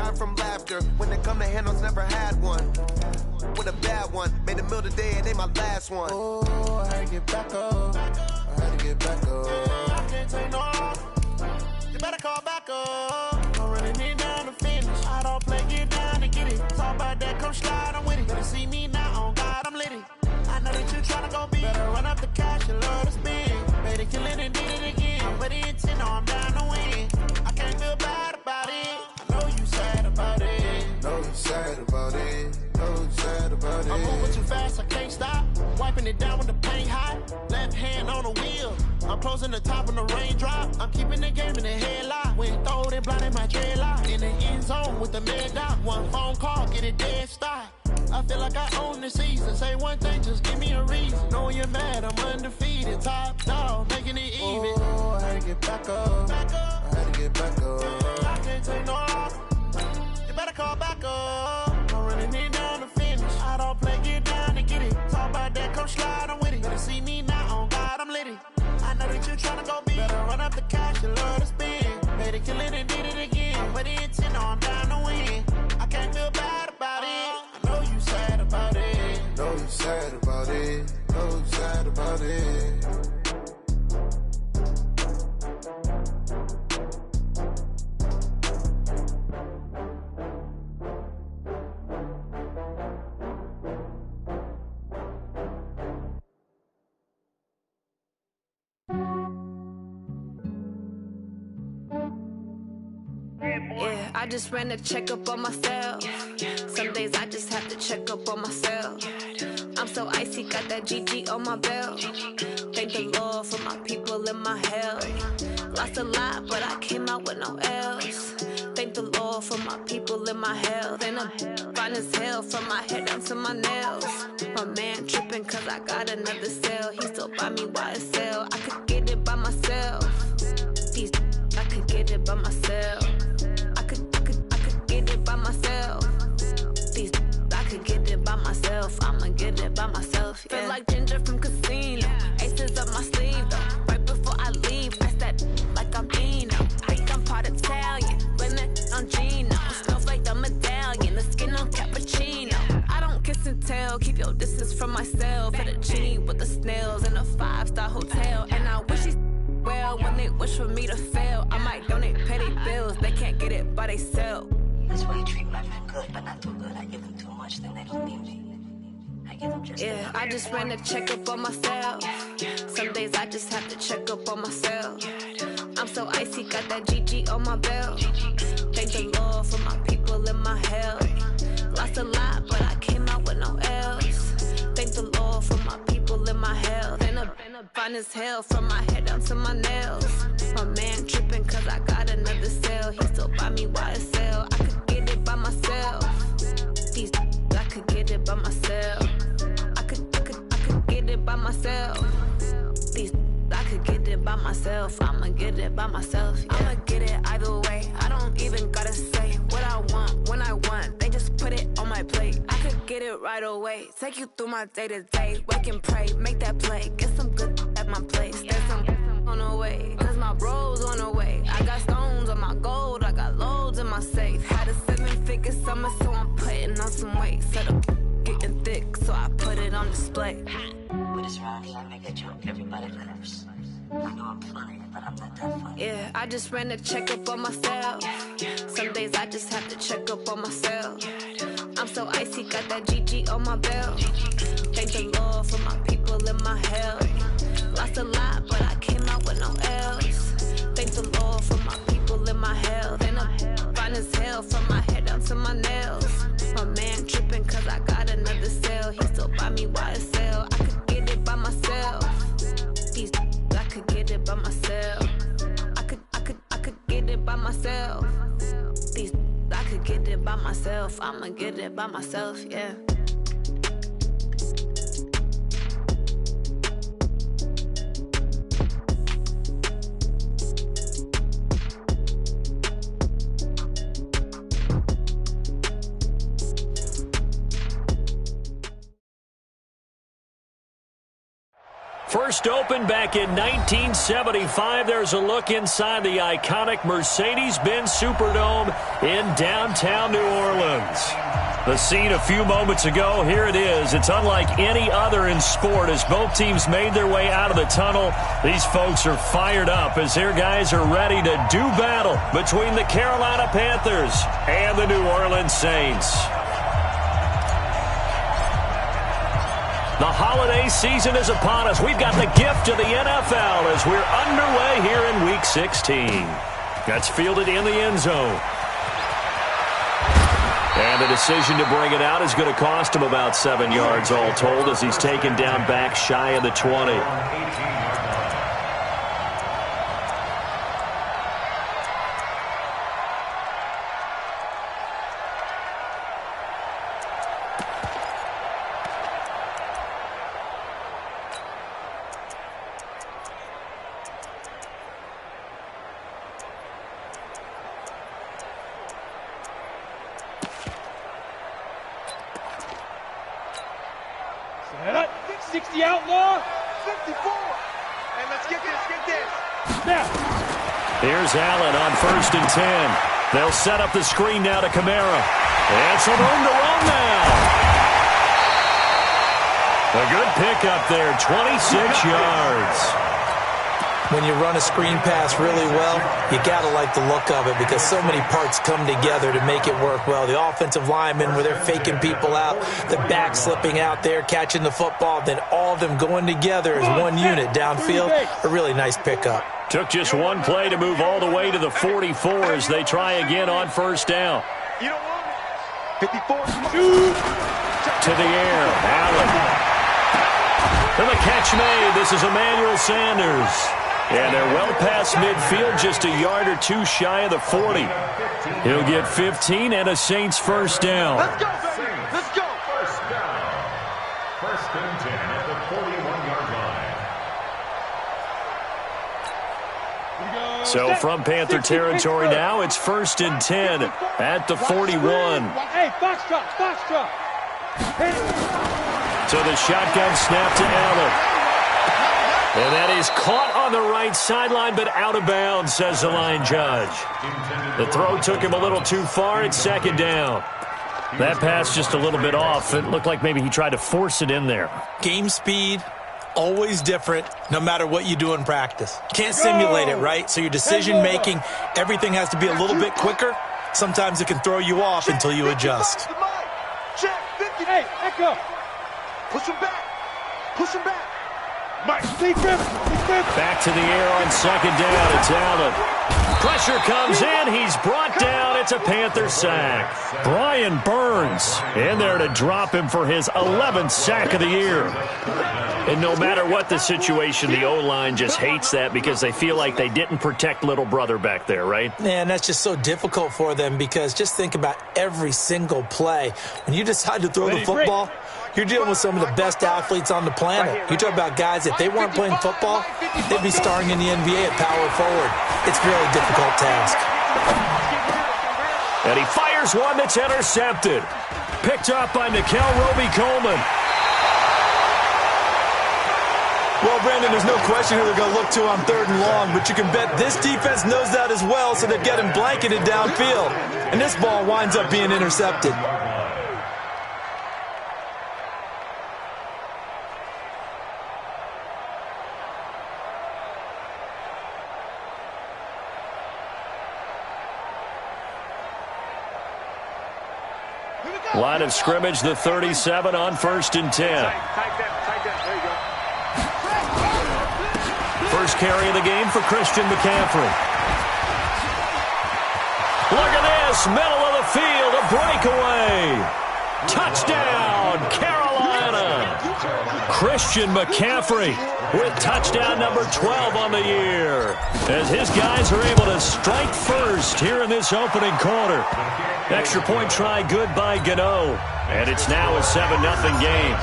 die from laughter. When it come to handles, never had one. With a bad one, made a meal today and ain't my last one. Oh, I had to get back up. I had to get back up. I can't take no more. You better call back up. I'm running it down to finish. I don't play, get down and get it. Talk about that, come slide, I'm with it. Better see me now, on God, I'm litty. I know that you tryna go be. Better run up the cash, you love to spend. Better kill it and did it again. I'm with the intent, no, I'm down to win. I can't feel bad about it. I know you sad about it. Know you sad about it. Know you sad about it. I'm moving too fast, I can't stop. Wiping it down with the paint hot. Left hand on the wheel. I'm closing the top when the raindrop. I'm keeping the game in the headlock. When throwed and blinded my dreadlock. In the end zone with the mad dot. One phone call, get it dead stop. I feel like I own the season. Say one thing, just give me a reason. Knowing you're mad, I'm undefeated. Top dog, making it even. Oh, I had to get back up. I had to get back up. I can't take no more. You better call back up. I'm running it down to finish. I don't play, get down and get it. Talk about that, come slide, I'm with it. Better see me now, on God, I'm litty. I know that you tryna go be. Better run up the cash, you love to spend. Better kill it and did it again. But the intent, no, I'm down to win. I can't feel bad about it. I know you sad about it. Know you sad about it. Know you sad about it. Yeah, I just ran a checkup on myself. Some days I just have to check up on myself. I'm so icy, got that GG on my belt. Thank the Lord for my people and my health. Lost a lot, but I came out with no L's. Thank the Lord for my people and my health. And I'm fine as hell from my head down to my nails. My man tripping cause I got another cell. He still buy me YSL. I could get it by myself. These I could get it by myself. I could get it by myself. These I could get it by myself. I'ma get it by myself. Yeah. Feel like Ginger from Casino. Aces up my sleeve though. Right before I leave, press that like I'm Dino. Think I'm part Italian, blend that on Gino. Smells like the medallion, the skin on cappuccino. I don't kiss and tell, keep your distance from myself. Fettuccine with the snails in a 5-star hotel. And I wish he's well when they wish for me to fail. I might donate petty bills, they can't get it by they self. This way you treat my friend good, but not too good. I give them too much, then they don't need me. I give them just yeah, I just ran a checkup on myself. Some days I just have to check up on myself. I'm so icy, got that GG on my belt. Thank the Lord for my people and my health. Lost a lot, but I came out with no L's. Thank the Lord for my people and my health. And I'm fine as hell from my head down to my nails. My man tripping cause I got another cell. He still buy me YSL. I could get it by myself. These I could get it by myself. I could get it by myself. These I could get it by myself. I'ma get it by myself. Yeah. I'ma get it either way. I don't even gotta say what I want when I want. They just put it on my plate. I could get it right away. Take you through my day to day. Wake and pray, make that play. Get some good at my place. There's some on the way. Cause my bro's on the way. I got stones on my gold. I got loads in my safe. Had a 7-figure summer, so I'm putting on some weight. Set up getting thick, so I put it on display. With this round here, I make it joke everybody laughs. I know I'm funny, but I'm not that funny. Yeah, I just ran a checkup on myself. Some days I just have to check up on myself. I'm so icy, got that GG on my belt. Thank the Lord for my people and my health. Lost a lot, but I came out with no L's. Thank the Lord for my people and my health. And I'm fine as hell from my head down to my nails. My man tripping cause I got another cell. He still buy me YSL. I could get it by myself. These I could get it by myself. I could get it by myself. These I could get it by myself. I'ma get it by myself, yeah. First opened back in 1975. There's a look inside the iconic Mercedes-Benz Superdome in downtown New Orleans. The scene a few moments ago, here it is. It's unlike any other in sport as both teams made their way out of the tunnel. These folks are fired up as their guys are ready to do battle between the Carolina Panthers and the New Orleans Saints. The holiday season is upon us. We've got the gift of the NFL as we're underway here in Week 16. That's fielded in the end zone. And the decision to bring it out is going to cost him about 7 yards all told as he's taken down back shy of the 20. Set up. 60 outlaw. 54. And let's get this. Snap. Here's Allen on 1st and 10. They'll set up the screen now to Kamara. And some room to run now. A good pickup there, 26 yards. When you run a screen pass really well, you got to like the look of it because so many parts come together to make it work well. The offensive linemen, where they're faking people out, the back slipping out there, catching the football, then all of them going together as one unit downfield. A really nice pickup. Took just one play to move all the way to the 44 as they try again on 1st down. 54. To the air, Allen. And the catch made. This is Emmanuel Sanders. And they're well past midfield, just a yard or two shy of the 40. He'll get 15 and a Saints first down. Let's go, baby. Let's go. First down. 1st and 10 at the 41-yard line. So from Panther territory now, it's 1st and 10 at the 41. Hey, foxtrot. So the shotgun snap to Allen. And that is caught on the right sideline, but out of bounds, says the line judge. The throw took him a little too far. It's 2nd down. That pass just a little bit off. It looked like maybe he tried to force it in there. Game speed, always different, no matter what you do in practice. Can't simulate it, right? So your decision-making, everything has to be a little bit quicker. Sometimes it can throw you off until you adjust. Check, 50. Hey, echo. Push him back. Mike, back to the air on 2nd down. It's Allen. Pressure comes in. He's brought down. It's a Panther sack. Brian Burns in there to drop him for his 11th sack of the year. And no matter what the situation, the O-line just hates that because they feel like they didn't protect little brother back there, right? Man, that's just so difficult for them because just think about every single play. When you decide to throw the football, you're dealing with some of the best athletes on the planet. You talk about guys, if they weren't playing football, they'd be starring in the NBA at power forward. It's a really difficult task. And he fires one that's intercepted. Picked up by Nickel Roby-Coleman. Well, Brandon, there's no question who they're going to look to on 3rd and long, but you can bet this defense knows that as well, so they're getting blanketed downfield. And this ball winds up being intercepted. Line of scrimmage, the 37 on 1st and 10. First carry of the game for Christian McCaffrey. Look at this, middle of the field, a breakaway. Touchdown, Carolina. Christian McCaffrey with touchdown number 12 on the year. As his guys are able to strike first here in this opening quarter. Extra point try good by Gano. And it's now a 7-0 game.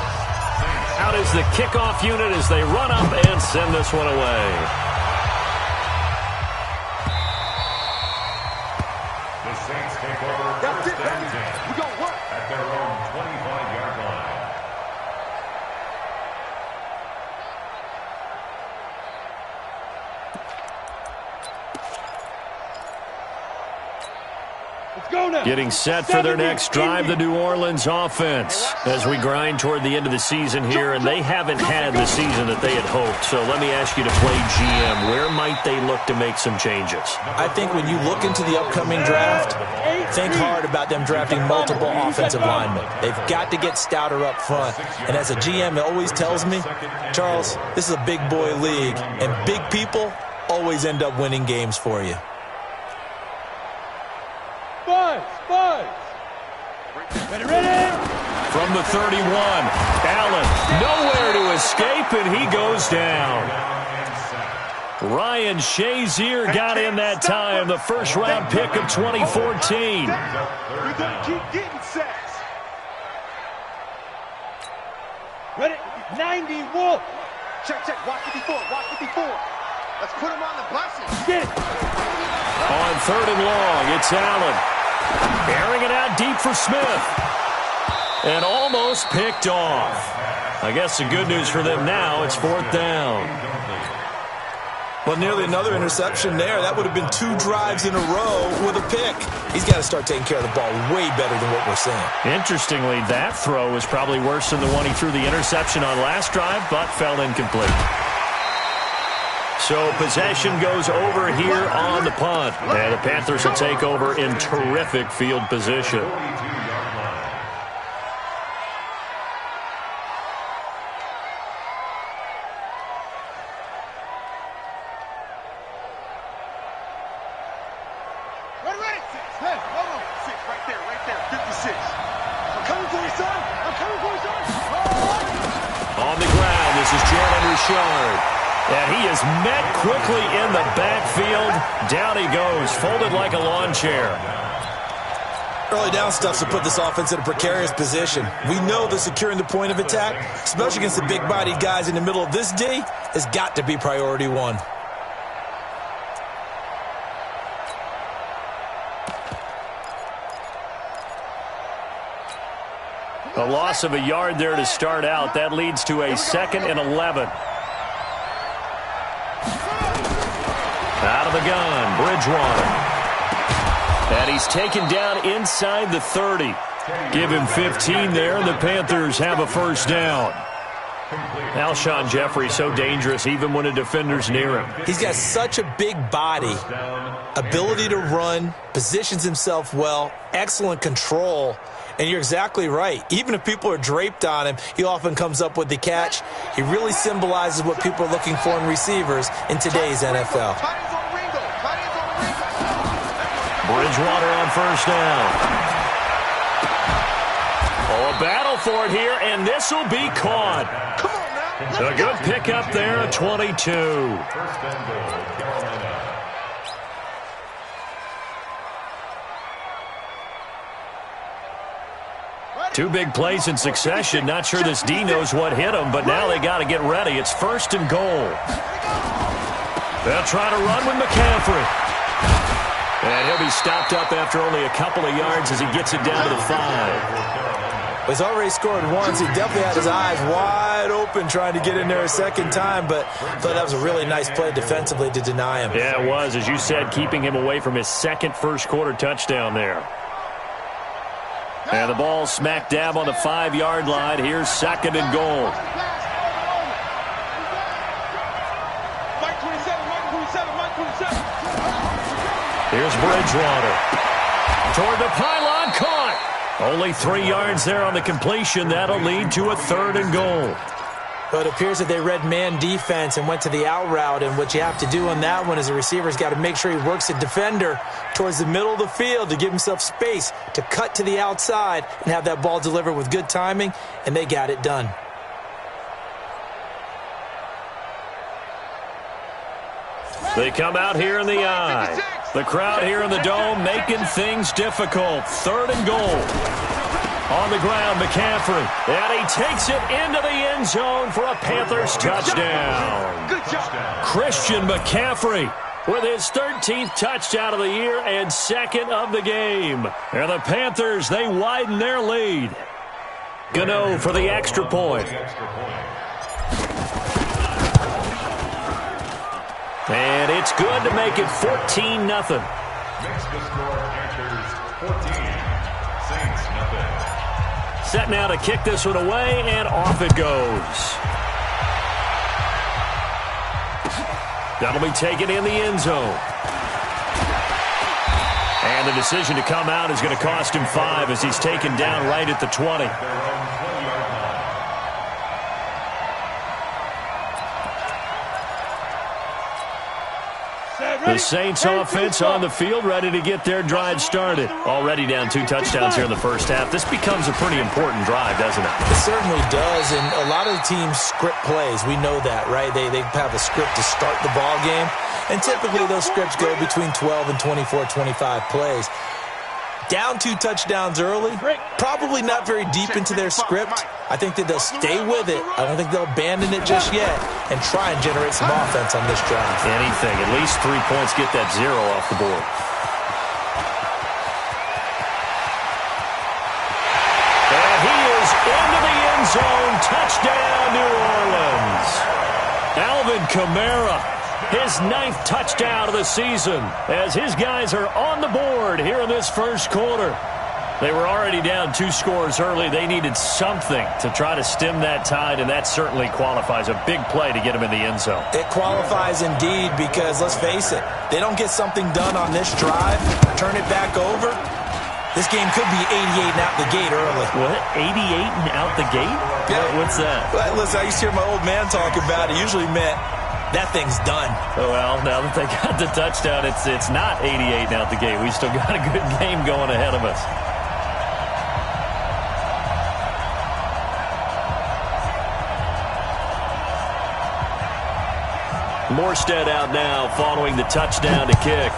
Out is the kickoff unit as they run up and send this one away. The Saints take over 1st and 10 at their own 25-yard line. Getting set for their next drive, the New Orleans offense, as we grind toward the end of the season here, and they haven't had the season that they had hoped. So let me ask you to play GM. Where might they look to make some changes? I think when you look into the upcoming draft, think hard about them drafting multiple offensive linemen. They've got to get stouter up front. And as a GM, it always tells me, Charles, this is a big boy league, and big people always end up winning games for you. Ready? From the 31, Allen, nowhere to escape, and he goes down. Ryan Shazier got in that time, the first-round pick of 2014. We're going to keep getting sacks. Ready? 90, Wolf. Check. Watch 54. Let's put him on the buses. Get it. On 3rd and long, it's Allen. Airing it out deep for Smith. And almost picked off. I guess the good news for them now, it's 4th down. Well, nearly another interception there. That would have been 2 drives in a row with a pick. He's got to start taking care of the ball way better than what we're seeing. Interestingly, that throw was probably worse than the one he threw the interception on last drive, but fell incomplete. So possession goes over here on the punt. And the Panthers will take over in terrific field position. On the ground, this is Jalen Richard. And he is met quickly in the backfield. Down he goes, folded like a lawn chair. Early down stuff to put this offense in a precarious position. We know that securing the point of attack, especially against the big-bodied guys in the middle of this D, has got to be priority one. A loss of a yard there to start out. That leads to a 2nd and 11. Out of the gun, Bridgewater. And he's taken down inside the 30. Give him 15 there, and the Panthers have a first down. Alshon Jeffrey so dangerous even when a defender's near him. He's got such a big body, ability to run, positions himself well, excellent control. And you're exactly right. Even if people are draped on him, he often comes up with the catch. He really symbolizes what people are looking for in receivers in today's NFL. Bridgewater on first down. Oh, a battle for it here, and this will be caught. A good pickup there at 22. Two big plays in succession. Not sure this D knows what hit him, but now they got to get ready. It's 1st and goal. They'll try to run with McCaffrey. And he'll be stopped up after only a couple of yards as he gets it down to the 5. He's already scored once. He definitely had his eyes wide open trying to get in there a second time, but I thought that was a really nice play defensively to deny him. Yeah, it was. As you said, keeping him away from his second first-quarter touchdown there. And the ball smack dab on the 5-yard line. Here's 2nd and goal. Here's Bridgewater. Toward the pylon, caught. Only 3 yards there on the completion. That'll lead to a 3rd and goal. But it appears that they read man defense and went to the out route. And what you have to do on that one is the receiver's got to make sure he works the defender towards the middle of the field to give himself space to cut to the outside and have that ball delivered with good timing, and they got it done. They come out here in the eye. The crowd here in the Dome making things difficult. 3rd and goal. On the ground, McCaffrey. And he takes it into the end zone for a Panthers touchdown. Good job. Christian McCaffrey with his 13th touchdown of the year and 2nd of the game. And the Panthers, they widen their lead. Gano for the extra point. And it's good to make it 14-0. Makes the score Panthers Saints, nothing. Set now to kick this one away, and off it goes. That'll be taken in the end zone. And the decision to come out is going to cost him 5 as he's taken down right at the 20. The Saints offense on the field, ready to get their drive started. Already down 2 touchdowns here in the first half. This becomes a pretty important drive, doesn't it? It certainly does, and a lot of the teams script plays. We know that, right? They have a script to start the ball game, and typically those scripts go between 12 and 24, 25 plays. Down 2 touchdowns early, probably not very deep into their script. I think that they'll stay with it. I don't think they'll abandon it just yet and try and generate some offense on this drive. Anything. At least 3 points, get that 0 off the board. And he is into the end zone. Touchdown, New Orleans. Alvin Kamara. His 9th touchdown of the season as his guys are on the board here in this first quarter. They were already down 2 scores early. They needed something to try to stem that tide, and that certainly qualifies. A big play to get him in the end zone. It qualifies indeed because, let's face it, they don't get something done on this drive, turn it back over. This game could be 88 and out the gate early. What? 88 and out the gate? Yeah. What's that? Well, listen, I used to hear my old man talk about it. Usually meant that thing's done. Well, now that they got the touchdown, it's not 88 and out the gate. We still got a good game going ahead of us. Morstead out now following the touchdown to kick.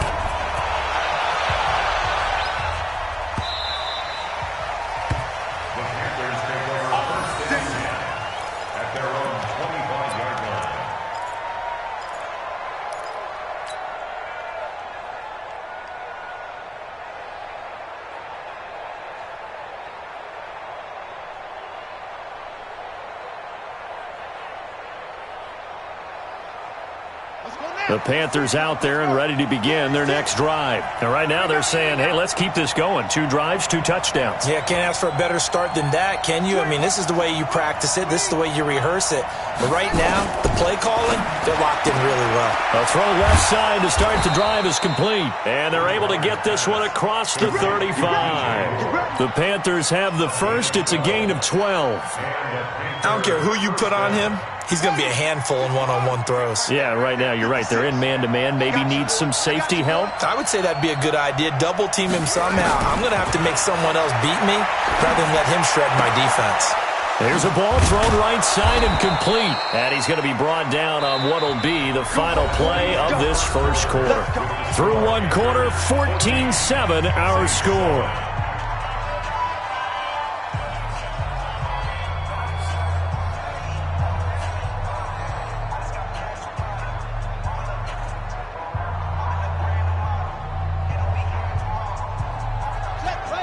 The Panthers out there and ready to begin their next drive. And right now they're saying, hey, let's keep this going. 2 drives, 2 touchdowns. Yeah, can't ask for a better start than that, can you? I mean, this is the way you practice it. This is the way you rehearse it. But right now, the play calling, they're locked in really well. A throw left side to start the drive is complete. And they're able to get this one across the 35. The Panthers have the first. It's a gain of 12. I don't care who you put on him. He's going to be a handful in one-on-one throws. Yeah, right now, you're right. They're in man-to-man. Maybe needs some safety help. I would say that'd be a good idea. Double-team him somehow. I'm going to have to make someone else beat me rather than let him shred my defense. There's a ball thrown right side and complete. And he's going to be brought down on what'll be the final play of this first quarter. Through 1 quarter, 14-7 our score.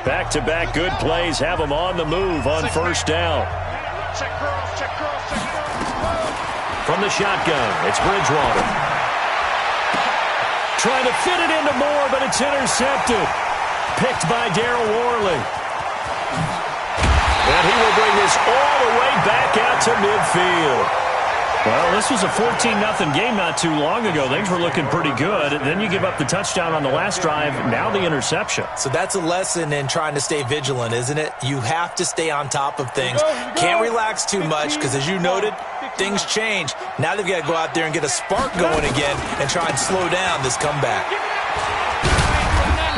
Back-to-back good plays have them on the move on first down. From the shotgun, it's Bridgewater. Trying to fit it into Moore, but it's intercepted. Picked by Darryl Worley. And he will bring this all the way back out to midfield. Well, this was a 14-0 game not too long ago. Things were looking pretty good. Then you give up the touchdown on the last drive. Now the interception. So that's a lesson in trying to stay vigilant, isn't it? You have to stay on top of things. Can't relax too much because, as you noted, things change. Now they've got to go out there and get a spark going again and try and slow down this comeback.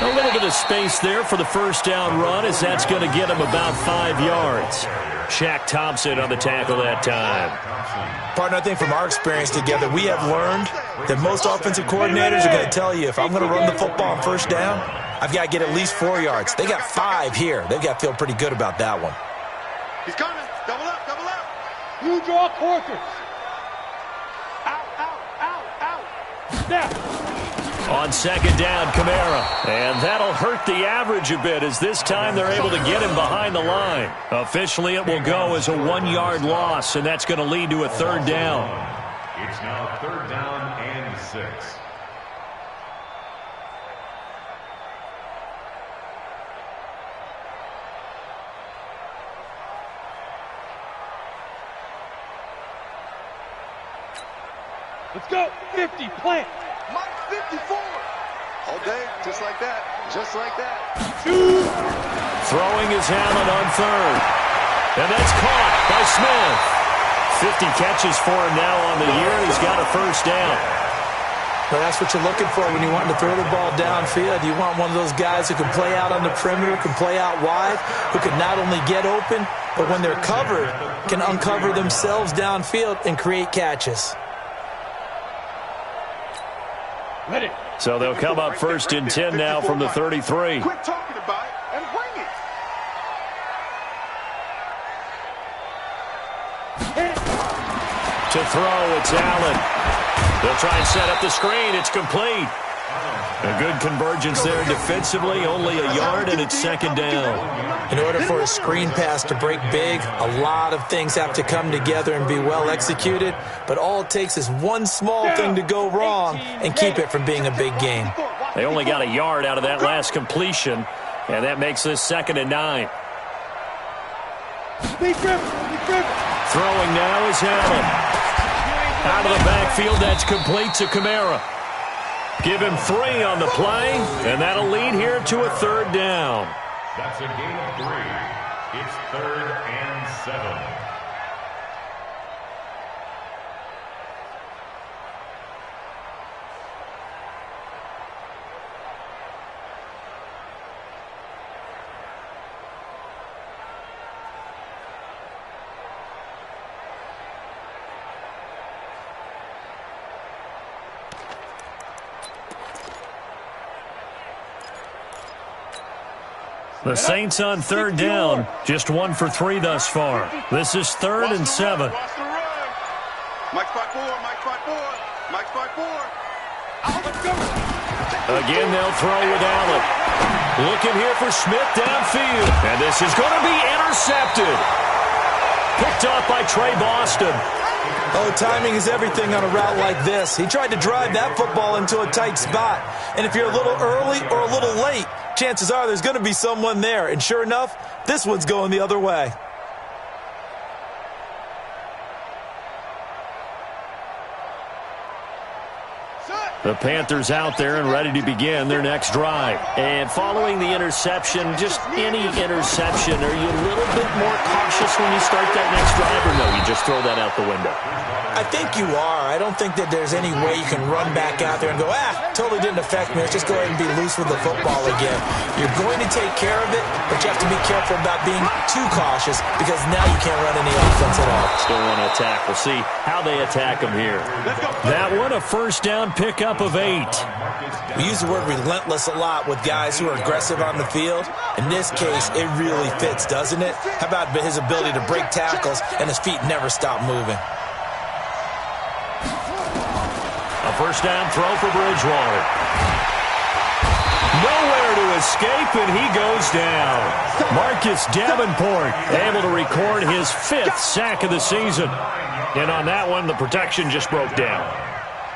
A little bit of space there for the first down run as that's going to get him about 5 yards. Shaq Thompson on the tackle that time. Partner, I think from our experience together, we have learned that most offensive coordinators are going to tell you, if I'm going to run the football on first down, I've got to get at least 4 yards. They got 5 here. They've got to feel pretty good about that one. He's coming. Double up, double up. You draw quarters. Out, out, out, out. Snap. On second down, Kamara. And that'll hurt the average a bit as this time they're able to get him behind the line. Officially, it will go as a 1-yard loss, and that's going to lead to a third down. It's now 3rd down and 6. Let's go. 50, plant. Mike 54. All day, just like that. Just like that. Throwing his Allen on third. And that's caught by Smith. 50 catches for him now on the year, and he's got a first down. Well, that's what you're looking for when you want to throw the ball downfield. You want one of those guys who can play out on the perimeter, can play out wide, who can not only get open, but when they're covered, can uncover themselves downfield and create catches. So they'll come up first and 10 now from the 33. Quit talking about it and bring it. To throw, it's Allen. They'll try and set up the screen. It's complete. A good convergence there defensively, only a yard, and it's second down. In order for a screen pass to break big, a lot of things have to come together and be well executed, but all it takes is one small thing to go wrong and keep it from being a big game. They only got a yard out of that last completion, and that makes this 2nd and 9. Throwing now is Allen. Out of the backfield, that's complete to Kamara. Give him 3 on the play, and that'll lead here to a 3rd down. That's a gain of 3. It's 3rd and 7. The Saints on 3rd down, just 1 for 3 thus far. This is 3rd and 7. Mike spot 4, Mike spot 4, Mike spot 4. Again, they'll throw with Allen. Looking here for Smith downfield. And this is going to be intercepted. Picked off by Trey Boston. Oh, timing is everything on a route like this. He tried to drive that football into a tight spot. And if you're a little early or a little late, chances are there's going to be someone there. And sure enough, this one's going the other way. The Panthers out there and ready to begin their next drive. And following the interception, just any interception, are you a little bit more cautious when you start that next drive, or no, you just throw that out the window? I think you are. I don't think that there's any way you can run back out there and go, totally didn't affect me. Let's just go ahead and be loose with the football again. You're going to take care of it, but you have to be careful about being too cautious because now you can't run any offense at all. Still want to attack. We'll see how they attack them here. That one, a first down pickup of 8. We use the word relentless a lot with guys who are aggressive on the field. In this case, it really fits, doesn't it? How about his ability to break tackles and his feet never stop moving? A first down throw for Bridgewater. Nowhere to escape, and he goes down. Marcus Davenport able to record his 5th sack of the season. And on that one, the protection just broke down.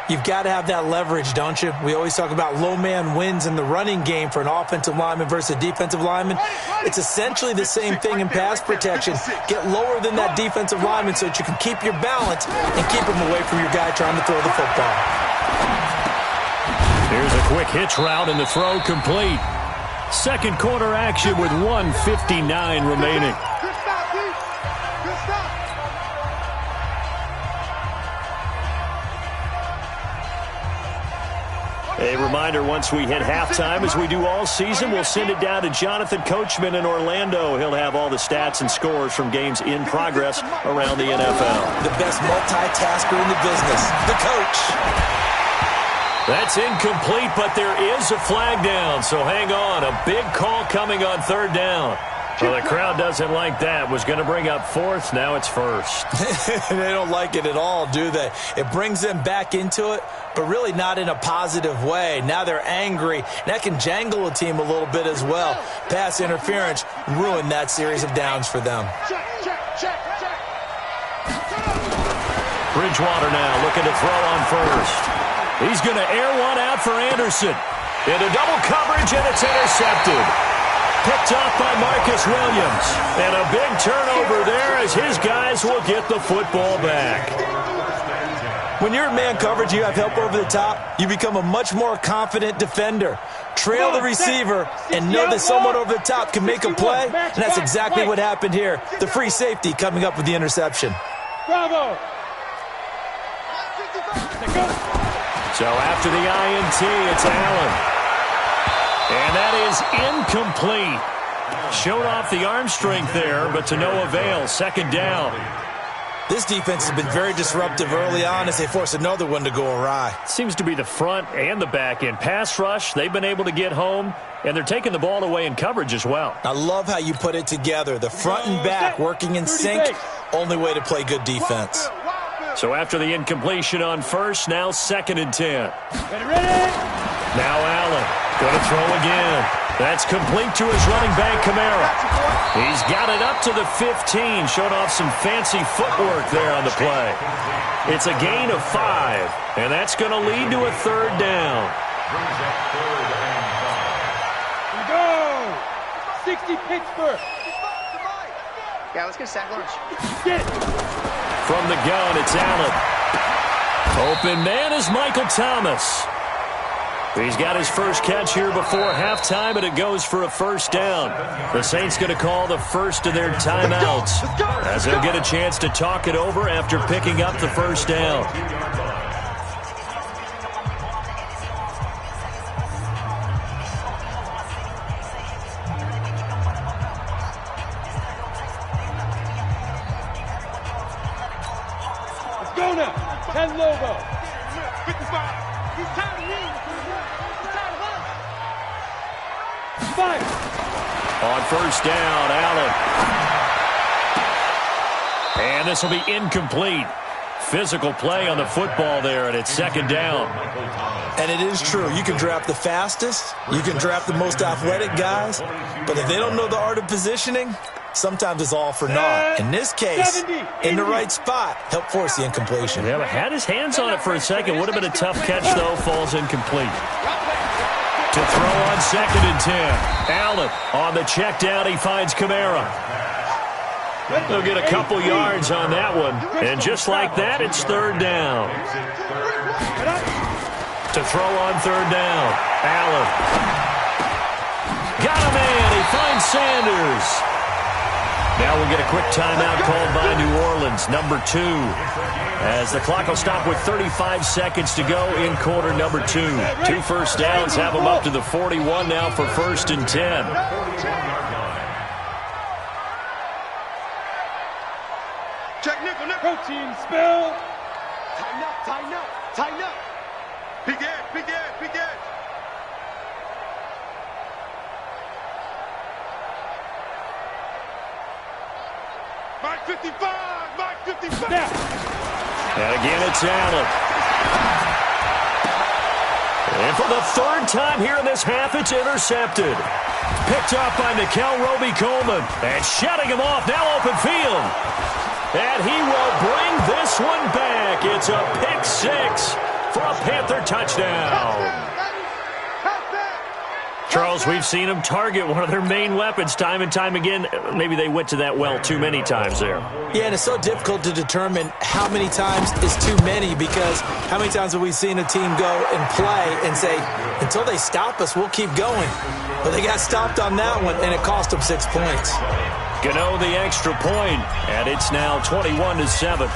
You've got to have that leverage, don't you? We always talk about low man wins in the running game for an offensive lineman versus a defensive lineman. It's essentially the same thing in pass protection. Get lower than that defensive lineman so that you can keep your balance and keep him away from your guy trying to throw the football. Here's a quick hitch route and the throw complete. Second quarter action with 1:59 remaining. A reminder, once we hit halftime, as we do all season, we'll send it down to Jonathan Coachman in Orlando. He'll have all the stats and scores from games in progress around the NFL. The best multitasker in the business, the coach. That's incomplete, but there is a flag down, so hang on. A big call coming on 3rd down. Well, the crowd doesn't like that. Was going to bring up 4th. Now it's 1st. They don't like it at all, do they? It brings them back into it, but really not in a positive way. Now they're angry. That can jangle a team a little bit as well. Pass interference ruined that series of downs for them. Bridgewater now looking to throw on 1st. He's going to air one out for Anderson. Into double coverage, and it's intercepted. Picked off by Marcus Williams. And a big turnover there as his guys will get the football back. When you're in man coverage, you have help over the top, you become a much more confident defender. Trail the receiver and know that someone over the top can make a play, and that's exactly what happened here. The free safety coming up with the interception. Bravo! So after the INT, it's Allen. And that is incomplete. Showed off the arm strength there, but to no avail. Second down. This defense has been very disruptive early on as they force another one to go awry. Seems to be the front and the back end. Pass rush, they've been able to get home, and they're taking the ball away in coverage as well. I love how you put it together. The front and back working in sync, only way to play good defense. So after the incompletion on first, now 2nd and 10. Ready? Now Allen, going to throw again. That's complete to his running back, Kamara. He's got it up to the 15, showed off some fancy footwork there on the play. It's a gain of 5, and that's going to lead to a 3rd down. We go! 60 Pittsburgh. Yeah, let's get sack lunch. Get it. From the gun, it's Allen. Open man is Michael Thomas. He's got his first catch here before halftime, and it goes for a 1st down. The Saints going to call the first of their timeouts as they'll get a chance to talk it over after picking up the 1st down. Let's go now. 10 logo. 55. He's tired of me. Fire. On 1st down, Allen. And this will be incomplete. Physical play on the football there, and it's 2nd down. And it is true. You can draft the fastest. You can draft the most athletic guys. But if they don't know the art of positioning, sometimes it's all for naught. In this case, in the right spot, help force the incompletion. Yeah, but had his hands on it for a second. Would have been a tough catch, though. Falls incomplete. To throw on 2nd and 10. Allen on the check down. He finds Kamara. They'll get a couple yards on that one. And just like that, it's 3rd down. To throw on 3rd down. Allen. Got a man. He finds Sanders. Now we'll get a quick timeout called by New Orleans, number 2. As the clock will stop with 35 seconds to go in quarter number 2. 2 first downs have them up to the 41 now for 1st and 10. Check nickel. Protein spill. Tighten up, tighten up, tighten up. Big edge. 55. Mike 55. Now. And again, it's Allen. And for the 3rd time here in this half, it's intercepted. Picked up by Mikel Roby-Coleman. And shutting him off, now open field. And he will bring this one back. It's a pick 6 for a Panther touchdown. Charles, we've seen them target one of their main weapons time and time again. Maybe they went to that well too many times there. Yeah, and it's so difficult to determine how many times is too many, because how many times have we seen a team go and play and say, until they stop us, we'll keep going. But they got stopped on that one, and it cost them 6 points. Gano the extra point, and it's now 21-7.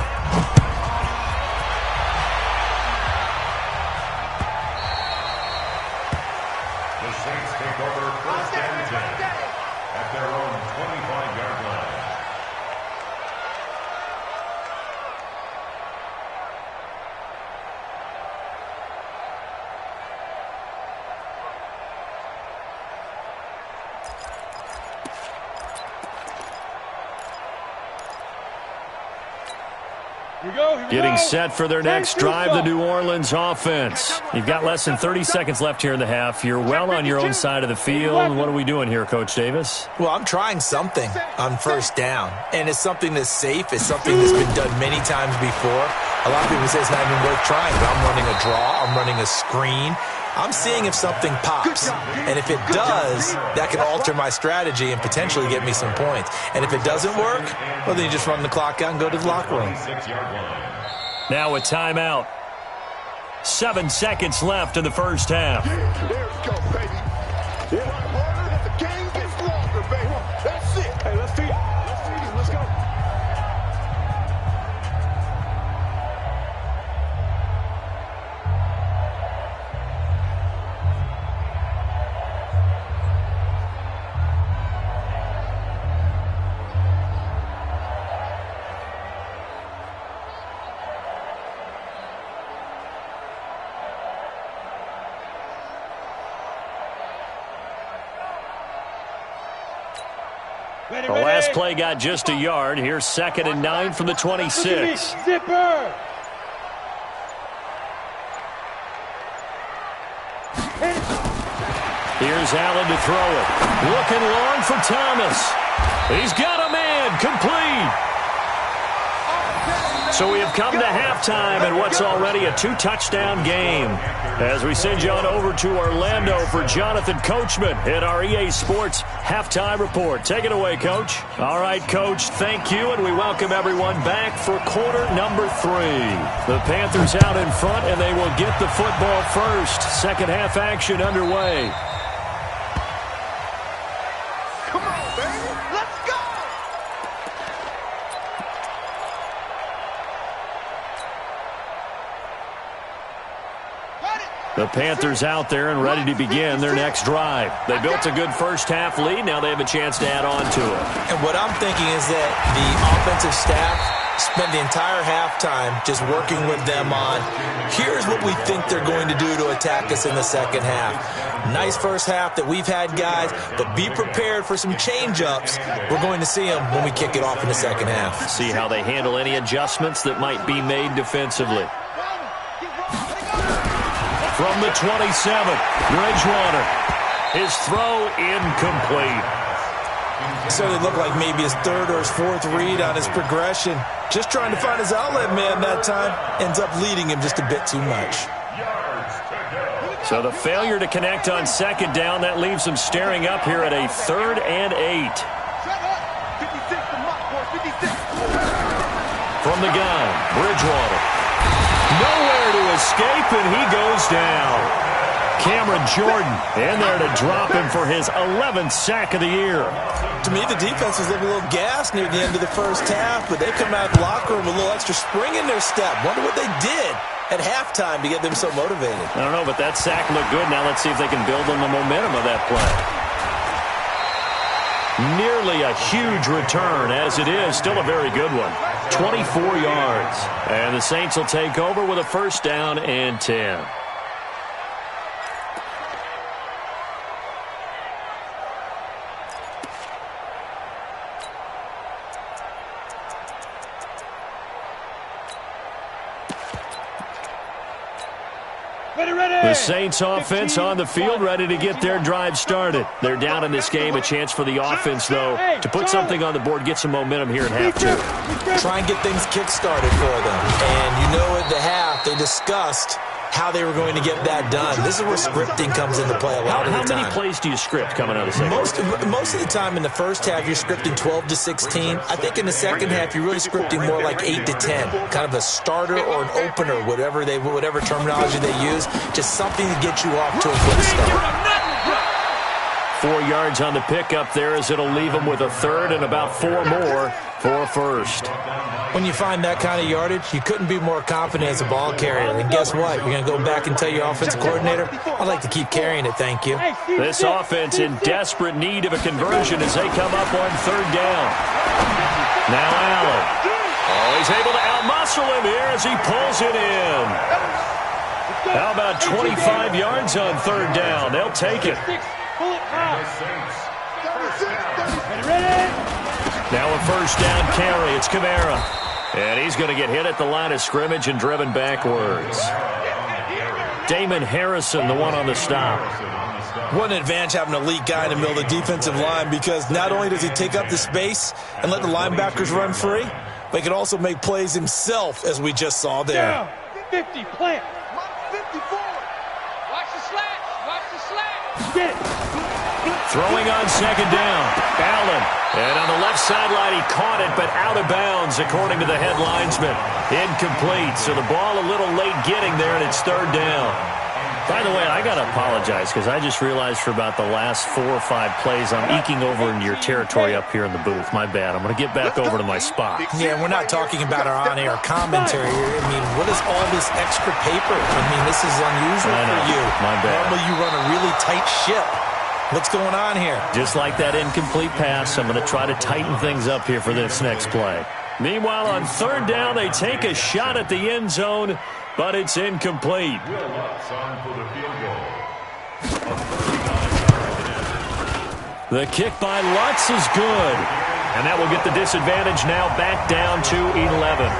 Getting set for their next drive, the New Orleans offense. You've got less than 30 seconds left here in the half. You're well on your own side of the field. What are we doing here, Coach Davis? Well, I'm trying something on 1st down, and it's something that's safe. It's something that's been done many times before. A lot of people say it's not even worth trying, but I'm running a draw. I'm running a screen. I'm seeing if something pops, and if it does, that can alter my strategy and potentially get me some points. And if it doesn't work, well, then you just run the clock out and go to the locker room. Now a timeout. 7 seconds left in the first half. There we go, baby. You run harder and the game gets longer, baby. That's it. Hey, let's feed it. Let's feed it. Let's go. The last play got just a yard. Here's 2nd and 9 from the 26. Zipper. Here's Allen to throw it. Looking long for Thomas. He's got a man. Complete. So we have come to halftime in what's already a 2-touchdown game. As we send you on over to Orlando for Jonathan Coachman at our EA Sports Halftime Report. Take it away, Coach. All right, Coach, thank you, and we welcome everyone back for quarter number 3. The Panthers out in front, and they will get the football first. Second half action underway. Come on, baby. Let's go. The Panthers out there and ready to begin their next drive. They built a good first half lead. Now they have a chance to add on to it. And what I'm thinking is that the offensive staff spent the entire halftime just working with them on, here's what we think they're going to do to attack us in the second half. Nice first half that we've had, guys, but be prepared for some change-ups. We're going to see them when we kick it off in the second half. See how they handle any adjustments that might be made defensively. From the 27, Bridgewater. His throw incomplete. So they look like maybe his 3rd or his 4th read on his progression. Just trying to find his outlet man that time. Ends up leading him just a bit too much. So the failure to connect on 2nd down, that leaves him staring up here at a 3rd and 8. From the gun, Bridgewater. Nowhere to escape, and he goes down. Cameron Jordan in there to drop him for his 11th sack of the year. To me, the defense was looking a little gassed near the end of the first half, but they come out of the locker room with a little extra spring in their step. Wonder what they did at halftime to get them so motivated. I don't know, but that sack looked good. Now let's see if they can build on the momentum of that play. Nearly a huge return, as it is. Still a very good one. 24 yards. And the Saints will take over with a 1st down and 10. The Saints offense on the field, ready to get their drive started. They're down in this game. A chance for the offense, though, to put something on the board, get some momentum here at half 2. Try and get things kick-started for them. And you know at the half, they discussed how they were going to get that done. This is where scripting comes into play a lot of the time. How many plays do you script coming out of the second? Most of the time in the first half, you're scripting 12 to 16. I think in the second half, you're really scripting more like 8 to 10. Kind of a starter or an opener, whatever terminology they use. Just something to get you off to a good start. 4 yards on the pickup there, as it'll leave them with a 3rd and about 4 more for a 1st. When you find that kind of yardage, you couldn't be more confident as a ball carrier. And guess what? You're going to go back and tell your offensive coordinator, I'd like to keep carrying it, thank you. This offense in desperate need of a conversion as they come up on 3rd down. Now Allen. Oh, he's able to outmuscle him here as he pulls it in. How about 25 yards on 3rd down? They'll take it. Now a 1st down carry. It's Kamara. And he's going to get hit at the line of scrimmage and driven backwards. Damon Harrison, the one on the stop. What an advantage having an elite guy in the middle of the defensive line, because not only does he take up the space and let the linebackers run free, but he can also make plays himself, as we just saw there. 50, plant. 50 forward. Watch the slats. Watch the slats. Get it. Throwing on second down. Allen. And on the left sideline, he caught it, but out of bounds, according to the head linesman. Incomplete. So the ball a little late getting there, and it's third down. By the way, I got to apologize because I just realized for about the last 4 or 5 plays, I'm eking over into your territory up here in the booth. My bad. I'm going to get back over to my spot. Yeah, we're not talking about our on-air commentary here. I mean, what is all this extra paper? I mean, this is unusual for you. My bad. Normally you run a really tight ship. What's going on here? Just like that incomplete pass, I'm going to try to tighten things up here for this next play. Meanwhile, on third down, they take a shot at the end zone, but it's incomplete. The kick by Lutz is good. And that will get the disadvantage now back down to 11.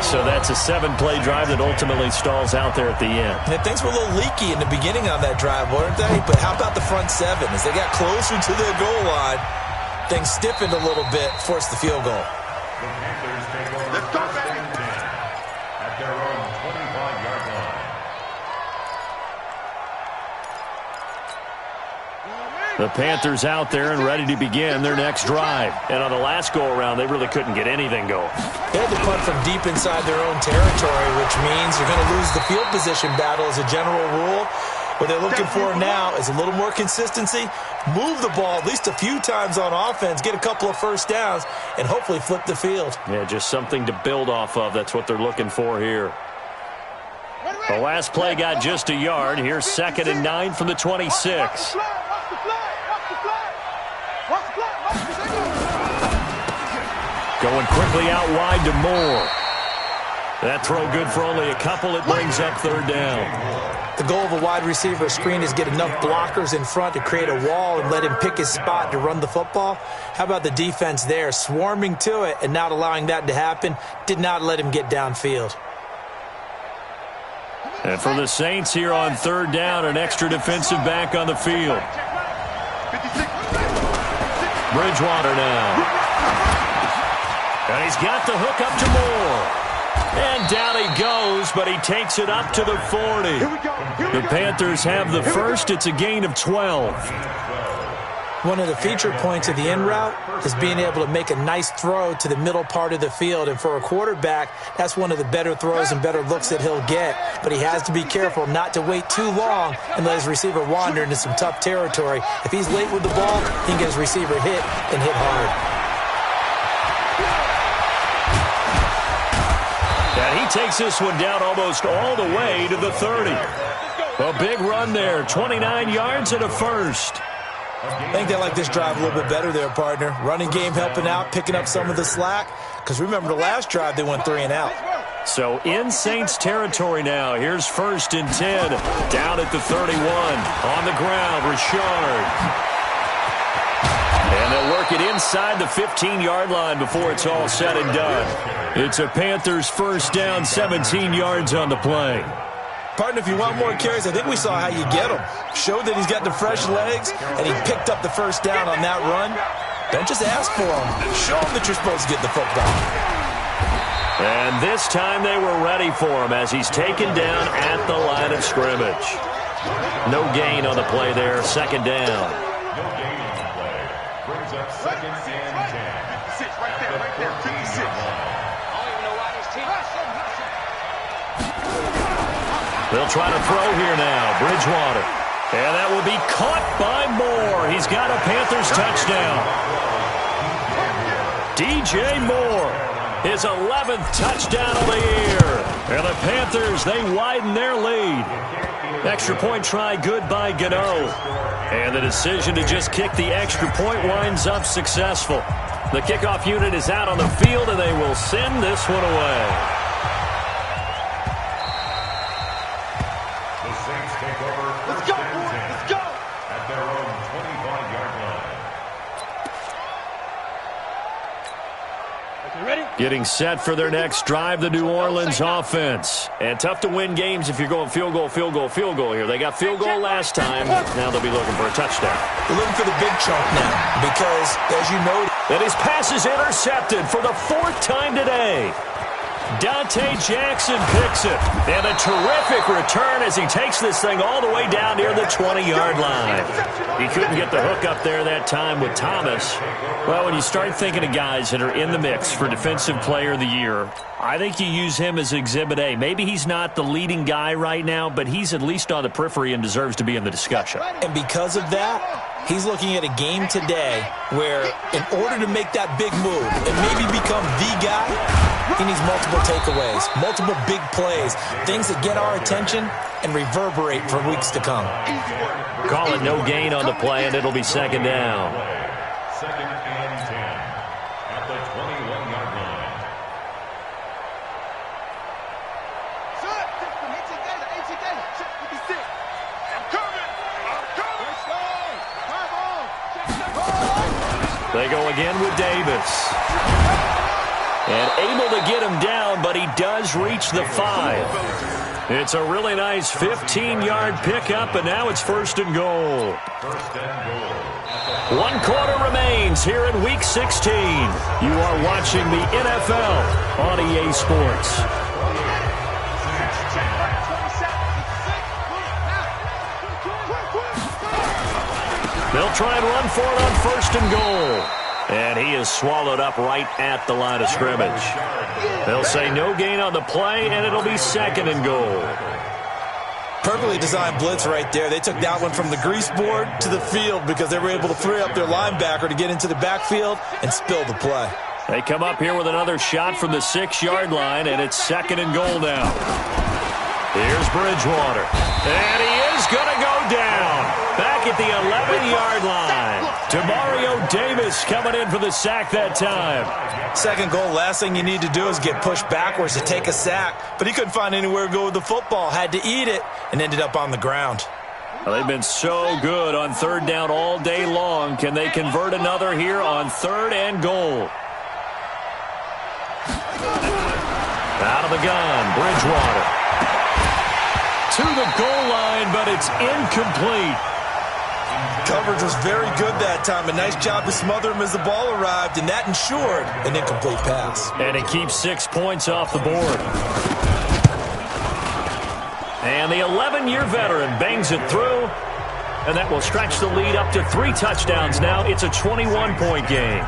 So that's a 7-play drive that ultimately stalls out there at the end. And things were a little leaky in the beginning on that drive, weren't they? But how about the front 7? As they got closer to their goal line, things stiffened a little bit, forced the field goal. Let's go back at their own 25-yard line. The Panthers out there and ready to begin their next drive. And on the last go-around, they really couldn't get anything going. They had to punt from deep inside their own territory, which means you're going to lose the field position battle as a general rule. What they're looking for now is a little more consistency, move the ball at least a few times on offense, get a couple of first downs, and hopefully flip the field. Yeah, just something to build off of. That's what they're looking for here. The last play got just a yard. Here's 2nd and 9 from the 26. Going quickly out wide to Moore. That throw good for only a couple. It brings up third down. The goal of a wide receiver screen is get enough blockers in front to create a wall and let him pick his spot to run the football. How about the defense there, swarming to it and not allowing that to happen? Did not let him get downfield. And for the Saints here on third down, an extra defensive back on the field. Bridgewater now. And he's got the hook up to Moore. And down he goes, but he takes it up to the 40. The Panthers have the first. It's a gain of 12. One of the feature points of the in route is being able to make a nice throw to the middle part of the field. And for a quarterback, that's one of the better throws and better looks that he'll get. But he has to be careful not to wait too long and let his receiver wander into some tough territory. If he's late with the ball, he can get his receiver hit and hit hard. And he takes this one down almost all the way to the 30. A big run there, 29 yards and a first. I think they like this drive a little bit better there, partner. Running game helping out, picking up some of the slack. Because remember, the last drive, they went 3 and out. So in Saints territory now. Here's 1st and 10. Down at the 31. On the ground, Richard. And they'll work it inside the 15-yard line before it's all said and done. It's a Panthers first down, 17 yards on the play. Partner, if you want more carries, I think we saw how you get them. Showed that he's got the fresh legs, and he picked up the first down on that run. Don't just ask for them. Show them that you're supposed to get the football. And this time they were ready for him as he's taken down at the line of scrimmage. No gain on the play there, 2nd down. No gain on the play. Brings up 2nd and 10. 56 right there, 56. They'll try to throw here now. Bridgewater. And that will be caught by Moore. He's got a Panthers touchdown. DJ Moore, his 11th touchdown of the year. And the Panthers, they widen their lead. Extra point try good by Gano. And the decision to just kick the extra point winds up successful. The kickoff unit is out on the field, and they will send this one away. Getting set for their next drive, the New Orleans offense. And tough to win games if you're going field goal, field goal, field goal here. They got field goal last time. Now they'll be looking for a touchdown. They're looking for the big chunk now because, as you noted, and his pass is intercepted for the 4th time today. Dante Jackson picks it. And a terrific return as he takes this thing all the way down near the 20-yard line. He couldn't get the hook up there that time with Thomas. Well, when you start thinking of guys that are in the mix for Defensive Player of the Year, I think you use him as Exhibit A. Maybe he's not the leading guy right now, but he's at least on the periphery and deserves to be in the discussion. And because of that, he's looking at a game today where in order to make that big move and maybe become the guy, he needs multiple takeaways, multiple big plays, things that get our attention and reverberate for weeks to come. Call it no gain on the play, and it'll be second down. Second and 10 at the 21-yard line. They go again with Davis. And able to get him down, but he does reach the 5. It's a really nice 15-yard pickup, and now it's first and goal. 1 quarter remains here in Week 16. You are watching the NFL on EA Sports. They'll try and run for it on first and goal. And he is swallowed up right at the line of scrimmage. They'll say no gain on the play, and it'll be second and goal. Perfectly designed blitz right there. They took that one from the grease board to the field because they were able to free up their linebacker to get into the backfield and spill the play. They come up here with another shot from the 6-yard line, and it's second and goal now. Here's Bridgewater. And he is going to go down. Back at the 11-yard line. Demario Davis coming in for the sack that time. Second goal, last thing you need to do is get pushed backwards to take a sack. But he couldn't find anywhere to go with the football. Had to eat it and ended up on the ground. Well, they've been so good on third down all day long. Can they convert another here on third and goal? Out of the gun, Bridgewater. To the goal line, but it's incomplete. Coverage was very good that time. A nice job to smother him as the ball arrived, and that ensured an incomplete pass. And it keeps 6 points off the board. And the 11-year veteran bangs it through, and that will stretch the lead up to 3 touchdowns now. It's a 21-point game.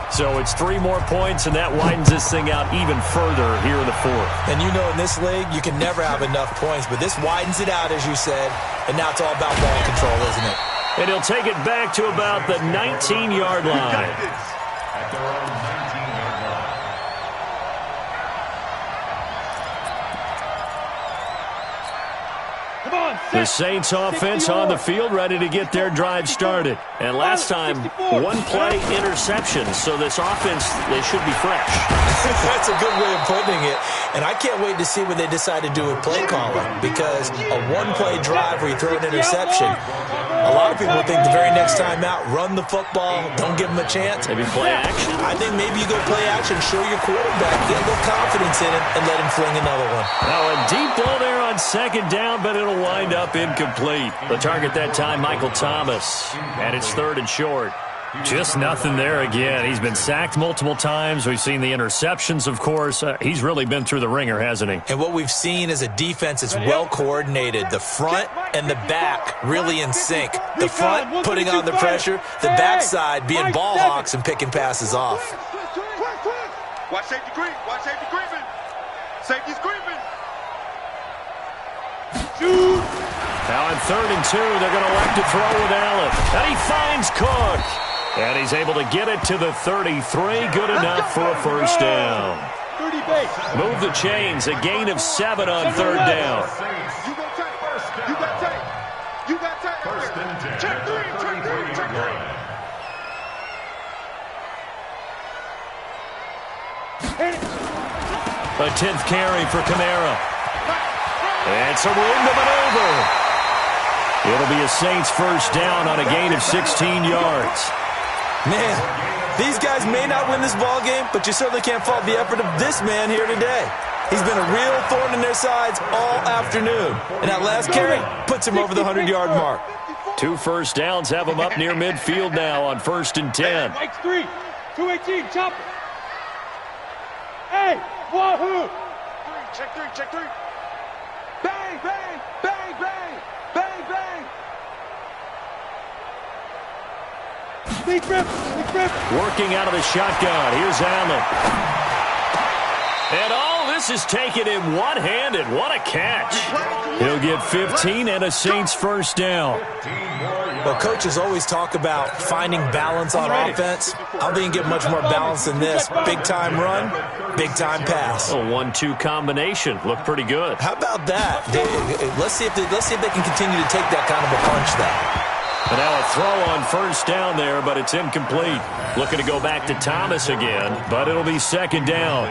So it's 3 more points, and that widens this thing out even further here in the fourth. And you know in this league, you can never have enough points, but this widens it out, as you said, and now it's all about ball control, isn't it? And he'll take it back to about the 19-yard line. At their own 19-yard line. The Saints offense on the field, ready to get their drive started. And last time, 1-play interception, so this offense, they should be fresh. That's a good way of putting it. And I can't wait to see what they decide to do with play calling, because a 1-play drive where you throw an interception, a lot of people think the very next time out, run the football, don't give them a chance. Maybe play action. I think maybe you go play action, show your quarterback, get a little confidence in him, and let him fling another one. Now a deep ball there on second down, but it'll wind up incomplete. The target that time, Michael Thomas. And it's third and short. Just nothing there again. He's been sacked multiple times. We've seen the interceptions, of course. He's really been through the ringer, hasn't he? And what we've seen is a defense that's well coordinated. The front and the back really in sync. The front putting on the pressure, the backside being ball hawks and picking passes off. Watch safety creep. Watch safety creeping. Safety's creeping. Now on third and 2, they're going to elect to throw with Allen. And he finds Cook. And he's able to get it to the 33. Good enough for a first down. Move the chains. A gain of 7 on third down. You got tape. You got tape. You got tape. First and 10. Check 3. Check 3. Check 3. A 10th carry for Kamara. It's a room to maneuver. It'll be a Saints first down on a gain of 16 yards. Man, these guys may not win this ball game, but you certainly can't fault the effort of this man here today. He's been a real thorn in their sides all afternoon. And that last carry puts him over the 100-yard mark. 2 first downs have him up near midfield now on first and 10. Mike's 3. 218, chop it. Hey! Wahoo! Check three, check three. Bang, bang, bang, bang, bang, bang. Deep rip, deep rip. Working out of the shotgun. Here's Allen. And all this is taken in one-handed. What a catch. He'll get 15 and a Saints first down. Well, coaches always talk about finding balance on offense. I don't think you can get much more balance than this. Big-time run, big-time pass. A 1-2 combination. Looked pretty good. How about that? Let's see if they can continue to take that kind of a punch there. And now a throw on first down there, but it's incomplete. Looking to go back to Thomas again, but it'll be second down.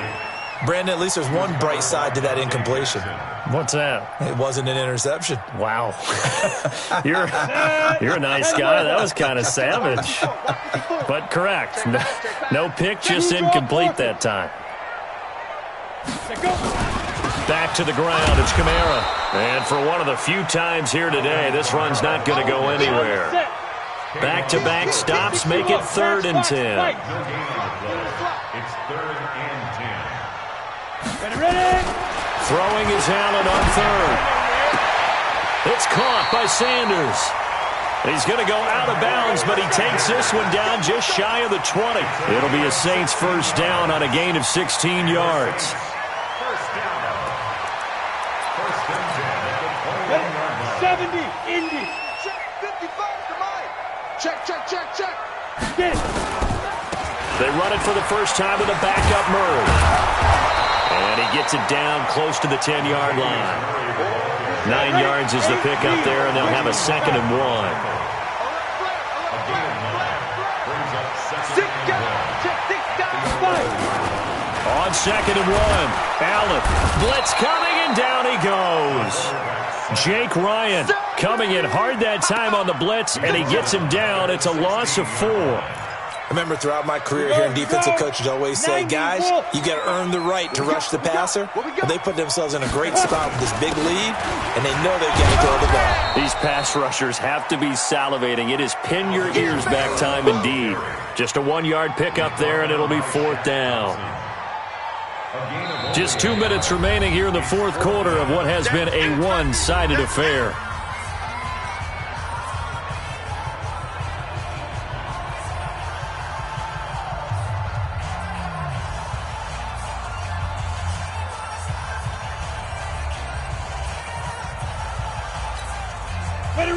Brandon, at least there's one bright side to that incompletion. What's that? It wasn't an interception. Wow. You're a nice guy. That was kind of savage. But correct. No pick, just incomplete that time. Back to the ground. It's Kamara. And for one of the few times here today, this run's not going to go anywhere. Back-to-back stops make it 3rd and 10. It's 3rd and 10. Ready? Throwing is Allen on 3rd. It's caught by Sanders. He's going to go out of bounds, but he takes this one down just shy of the 20. It'll be a Saints first down on a gain of 16 yards. First down. First and 10 at the 21-yard line. 70, Indy. Check, 55 to mine. Check, check, check, check. Get it. They run it for the first time with a backup Murray. And he gets it down close to the 10-yard line. 9 yards is the pickup there, and they'll have a 2nd and 1. On 2nd and 1, Allen. Blitz coming, and down he goes. Jake Ryan coming in hard that time on the blitz, and he gets him down. It's a loss of 4. I remember throughout my career hearing defensive coaches always say, guys, you got to earn the right to rush the passer. But they put themselves in a great spot with this big lead, and they know they've got to throw the ball. These pass rushers have to be salivating. It is pin your ears back time indeed. Just a 1-yard pickup there, and it'll be 4th down. Just 2 minutes remaining here in the 4th quarter of what has been a one-sided affair.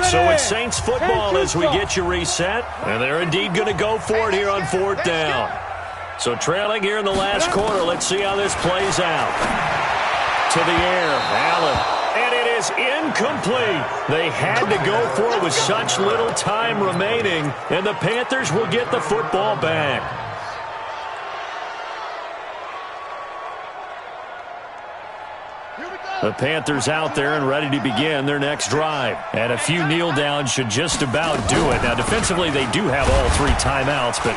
So it's Saints football as we get you reset, and they're indeed going to go for it here on 4th down. So trailing here in the last quarter, let's see how this plays out. To the air, Allen, and it is incomplete. They had to go for it with such little time remaining, and the Panthers will get the football back. The Panthers out there and ready to begin their next drive. And a few kneel downs should just about do it. Now, defensively, they do have all 3 timeouts, but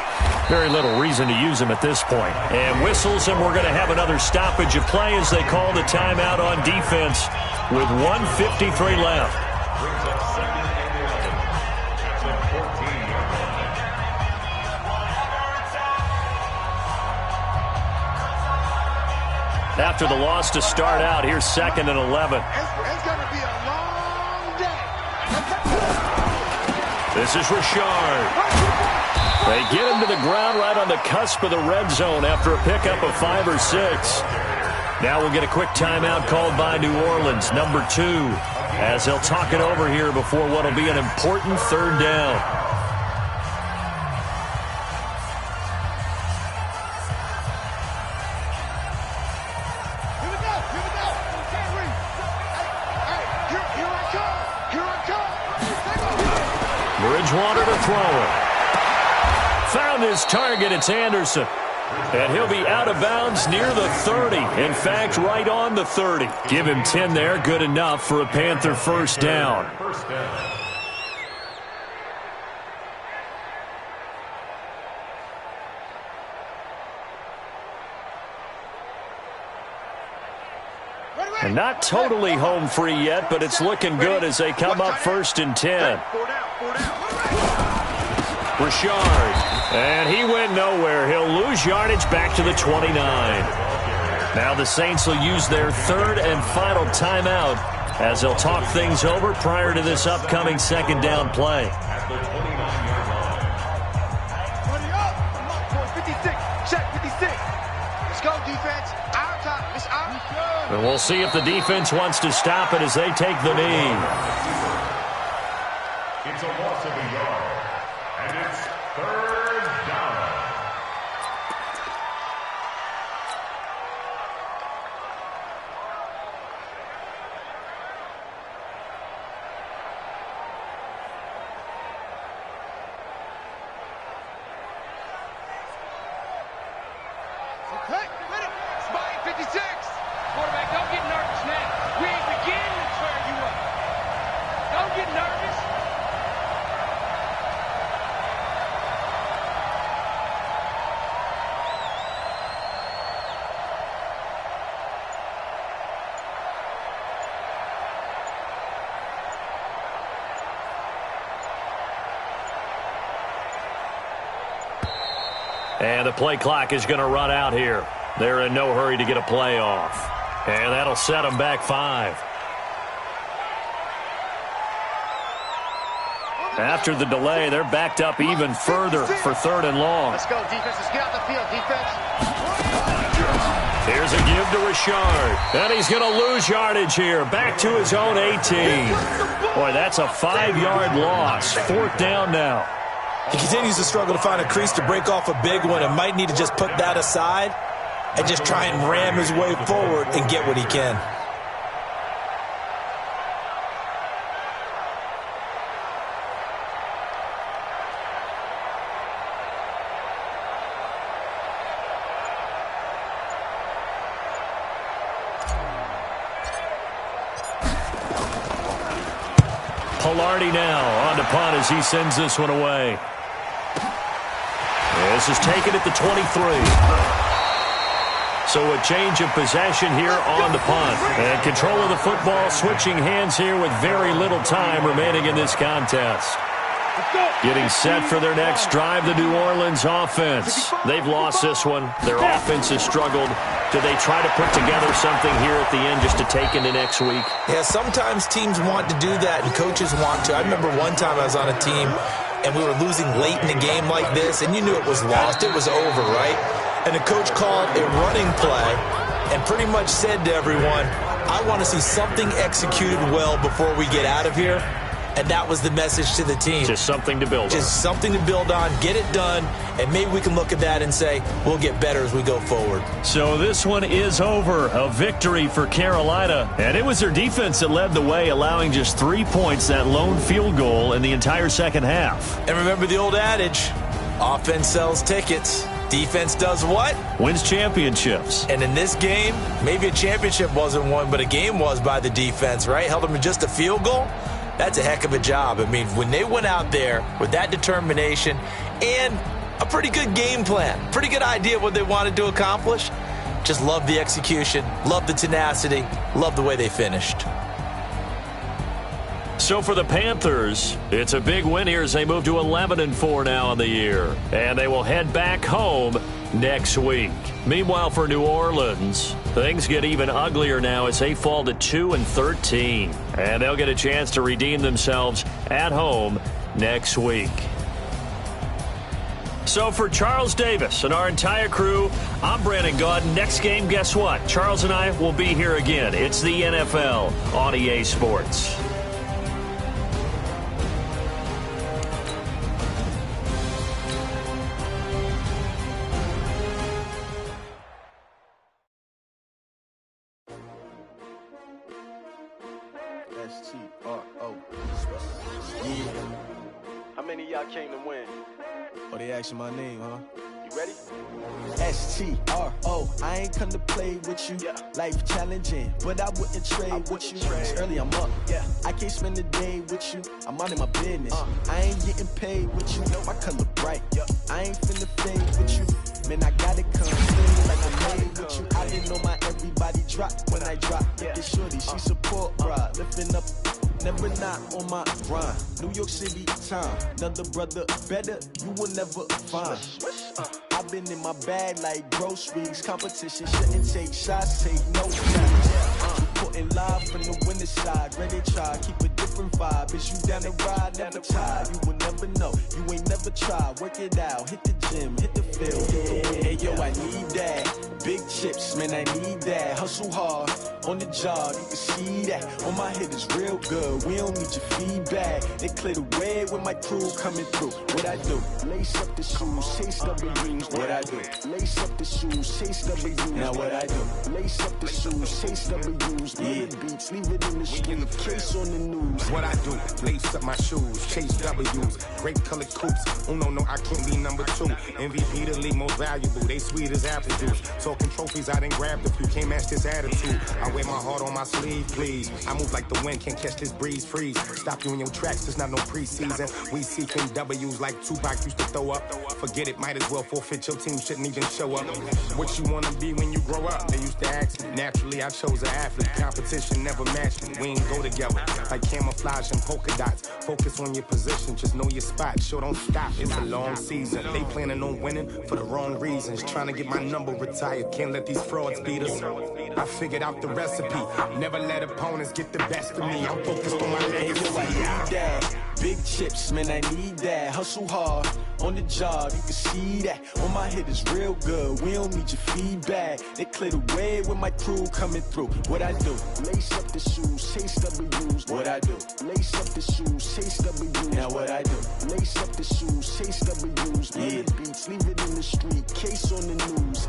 very little reason to use them at this point. And whistles, and we're going to have another stoppage of play as they call the timeout on defense with 1:53 left. Brings up 2nd and 11 at the 14-yard line. After the loss to start out, here's 2nd and 11. It's going to be a long day. This is Richard. They get him to the ground right on the cusp of the red zone after a pickup of 5 or 6. Now we'll get a quick timeout called by New Orleans, number 2, as they'll talk it over here before what will be an important 3rd down. Bridgewater to throw it. Found his target. It's Anderson. And he'll be out of bounds near the 30. In fact, right on the 30. Give him 10 there. Good enough for a Panther first down. First down. And not totally home free yet, but it's looking good as they come up 1st and 10. Richard. And he went nowhere. He'll lose yardage back to the 29. Now the Saints will use their third and final timeout as they'll talk things over prior to this upcoming second down play. At the 29-yard line. 20 up. Come on, boy. 56. Check 56. Let's go, defense. Our time. It's our turn. And we'll see if the defense wants to stop it as they take the knee. It's a loss of a yard. And it's third down. Okay, ready. Spy 56. Quarterback, don't get nervous now. We ain't beginning to turn you up. Don't get nervous. And the play clock is going to run out here. They're in no hurry to get a play off. And that'll set them back 5. After the delay, they're backed up even further for third and long. Let's go, defense. Let's get out the field, defense. Here's a give to Richard. And he's going to lose yardage here. Back to his own 18. Boy, that's a 5-yard loss. Fourth down now. He continues to struggle to find a crease to break off a big one and might need to just put that aside and just try and ram his way forward and get what he can. Pilardi now on to punt as he sends this one away. This is taken at the 23. So a change of possession here on the punt. And control of the football switching hands here with very little time remaining in this contest. Getting set for their next drive, the New Orleans offense. They've lost this one. Their offense has struggled. Do they try to put together something here at the end just to take into next week? Yeah, sometimes teams want to do that and coaches want to. I remember one time I was on a team and we were losing late in a game like this, and you knew it was lost. It was over, right? And the coach called a running play and pretty much said to everyone, I want to see something executed well before we get out of here. And that was the message to the team. Just something to build on. Just something to build on, get it done, and maybe we can look at that and say, we'll get better as we go forward. So this one is over. A victory for Carolina. And it was their defense that led the way, allowing just 3 points, that lone field goal in the entire second half. And remember the old adage, offense sells tickets. Defense does what? Wins championships. And in this game, maybe a championship wasn't won, but a game was by the defense, right? Held them to just a field goal. That's a heck of a job. I mean, when they went out there with that determination and a pretty good game plan, pretty good idea of what they wanted to accomplish, just love the execution, love the tenacity, love the way they finished. So for the Panthers, it's a big win here as they move to 11-4 now on the year. And they will head back home next week. Meanwhile, for New Orleans, things get even uglier now as they fall to 2-13. And they'll get a chance to redeem themselves at home next week. So for Charles Davis and our entire crew, I'm Brandon Gaudin. Next game, guess what? Charles and I will be here again. It's the NFL on EA Sports. S-T-R-O. Yeah. How many of y'all came to win? Oh, they asking my name, huh? You ready? S-T-R-O. I ain't come to play with you. Yeah. Life challenging, but I wouldn't trade with you. It's early, I'm up. Yeah. I can't spend the day with you. I'm minding my business. I ain't getting paid with you. My color bright. Yeah. I ain't finna fade with you. Man, I got it come clean like I made with you. I didn't know my everybody drop when I drop. Yeah. Get shorty, she support, bruh. Lifting up. Never not on my grind. New York City time. Another brother better, you will never find. I've been in my bag like groceries. Competition shouldn't take shots, take no shots. Putting live from the winner side, ready to try, keep a different vibe. Is you down the ride, never try. You will never know, you ain't never tried. Work it out, hit the gym, hit the field, hit the wind. Hey yo, I need that. Big chips, man, I need that. Hustle hard, on the job, you can see that. On my head is real good, we don't need your feedback. They clear the way with my crew coming through. What I do? Lace up the shoes, chase W's. What I do? Lace up the shoes, chase W's. Now what I do? Lace up the shoes, chase W's. Yeah. Beats, leave it in the street, case on the news. What I do? Lace up my shoes, chase W's. Great colored coops. Oh no, I can't be number 2. MVP the league most valuable. They sweet as apple juice. Talking trophies, I didn't grab the few. Can't match this attitude. I wear my heart on my sleeve, please. I move like the wind, can't catch this breeze, freeze. Stop you in your tracks, there's not no preseason. We seeking W's like Tupac used to throw up. Forget it, might as well forfeit. Your team shouldn't even show up. What you wanna be when you grow up? They used to ask me. Naturally, I chose an athlete. Competition never matched me. We ain't go together like camouflage and polka dots. Focus on your position, just know your spot. Sure, don't stop. It's a long season. They planning on winning for the wrong reasons. Trying to get my number retired. Can't let these frauds beat us. I figured out the recipe. Never let opponents get the best of me. I'm focused on my legacy. Hey, yo, I need that. Big chips, man, I need that. Hustle hard, on the job, you can see that. On my head is real good, we don't need your feedback. They clear the way with my crew coming through. What I do? Lace up the shoes, chase W's. What I do? Lace up the shoes, chase W's. Now what I do? Lace up the shoes, chase W's. Yeah. Beats, leave it in the street, case on the news.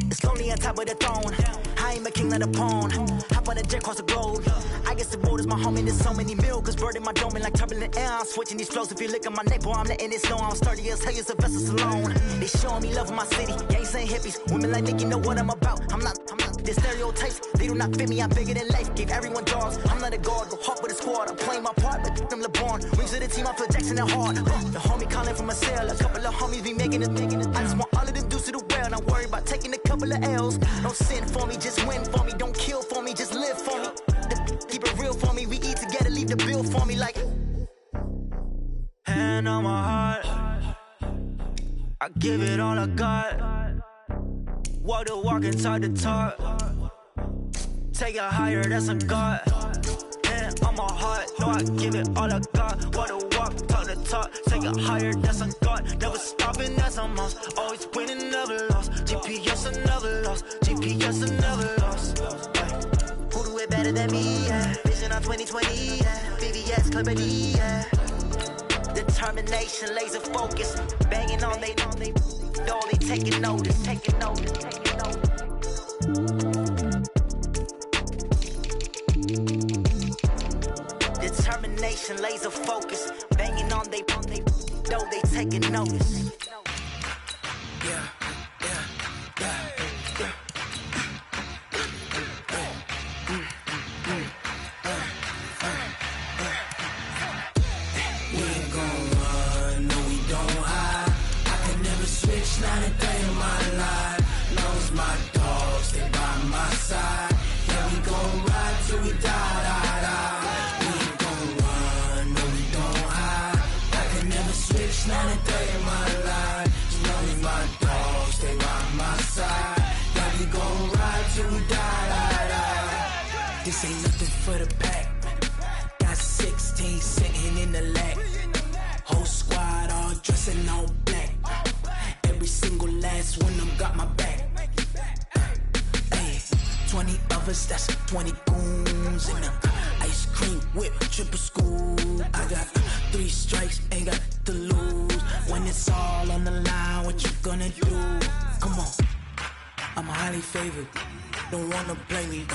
It's lonely on top of the throne. I ain't a king, not a pawn. Hop on a jet across the globe. I guess the road is my home and there's so many milkers birding my dome and like turbulent air. I'm switching these flows. If you look at my neck, boy, I'm letting it snow. I'm sturdy as hell, it's a vessel alone. They showing me love in my city. Gangs ain't hippies. Women like Nick, you know what I'm about. I'm not the stereotypes. They do not fit me. I'm bigger than life. Gave everyone dogs. I'm not a guard. Go hard with a squad. I'm playing my part, but them LeBron. Rings to the team. I feel Jackson and hard. The homie calling from a cell. A couple of homies be making it. I just want all of them dudes to the well. Not worry about taking a couple of L's. Don't sin for me, just win for me. Don't kill for me, just live for me. Keep it real for me. We eat together, leave the bill for me like. Hand on my heart, I give it all I got. Walk the walk inside the talk. Take it higher, that's a God. Hand on my heart, no, I give it all I got. Walk the walk, talk the talk. Take it higher, that's a God. Never stopping, that's a must. Always winning, never lost. GPS, I never lost. GPS, I never lost. Who do it better than me? Yeah. Vision on 2020. Yeah. VVS, Clippity. Yeah. Determination, laser focus. Banging on they know they taking notice. Taking notice. Taking notice. Determination, laser focus. Banging on they know they taking notice. Yeah. Not a day in my life. Knows my dogs, stay by my side. Yeah, we gon' ride till we die. We ain't gon' run, no, we don't hide. I can never switch, not a day in my life. Knows my dogs, stay by my side. Yeah, we gon' ride till we die. This ain't nothing for the pack. Got 16 sitting in the lap. Whole squad all dressing all black. Every single last one of them got my back. Hey, 20 of us, that's 20 goons in the ice cream whip, triple scoop. I got 3 strikes, ain't got to lose. When it's all on the line, what you gonna do? Come on, I'm highly favored. Don't wanna play me,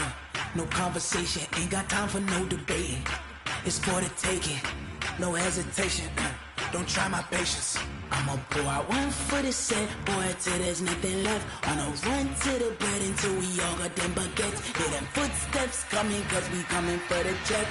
no conversation, ain't got time for no debating. It's for the taking, no hesitation. Don't try my patience. I'ma pour out one for the set, boy, till there's nothing left. On a run to the bread until we all got them baguettes. Hear them footsteps coming, cause we coming for the check.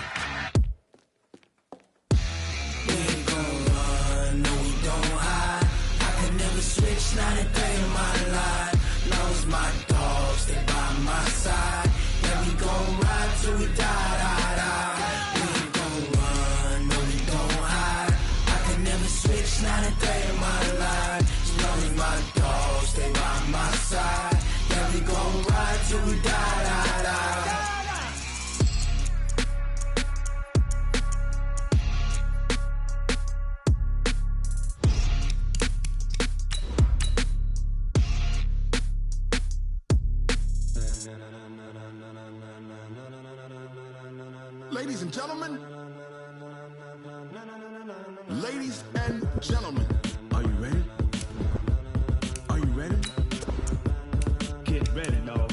We ain't gon' run, no we don't hide. I could never switch, not a day in my life. Knows my dogs, they by my side. Yeah, we gon' ride till we die, die, die. We ain't gon' run, no we don't hide. I could never switch, not a day in my life. As long as my dogs, they by my side. Yeah, we gon' ride till we die, die, die. Ladies and gentlemen, ladies and gentlemen, are you ready? Are you ready? Get ready, dog.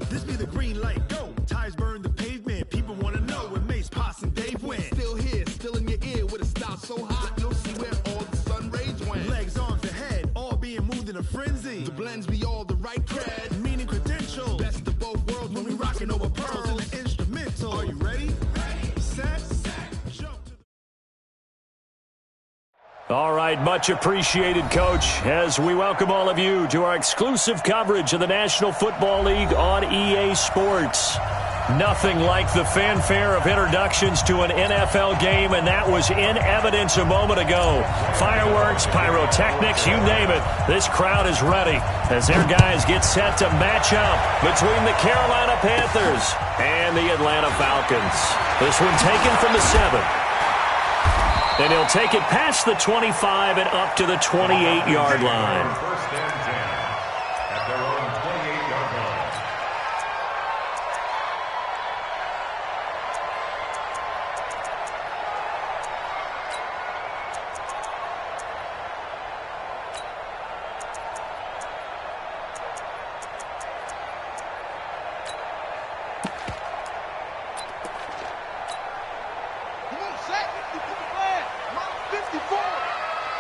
This be the green light, go. Tires burn the pavement. People wanna know when Mace, Pops, and Dave went. Still here, still in your ear with a style so hot, you'll see where all the sun rays went. Legs, arms, and head, all being moved in a frenzy. The blends be all the right cred, meaning credentials. Best of both worlds when we rockin' over pearls in the instrumental. Are you ready? Set, jump. All right, much appreciated, Coach, as we welcome all of you to our exclusive coverage of the National Football League on EA Sports. Nothing like the fanfare of introductions to an NFL game, and that was in evidence a moment ago. Fireworks, pyrotechnics, you name it. This crowd is ready as their guys get set to match up between the Carolina Panthers and the Atlanta Falcons. This one taken from the 7. And he'll take it past the 25 and up to the 28-yard line. First and 10 at their own 28-yard line. Come on, set. You put the flag. Mark 54.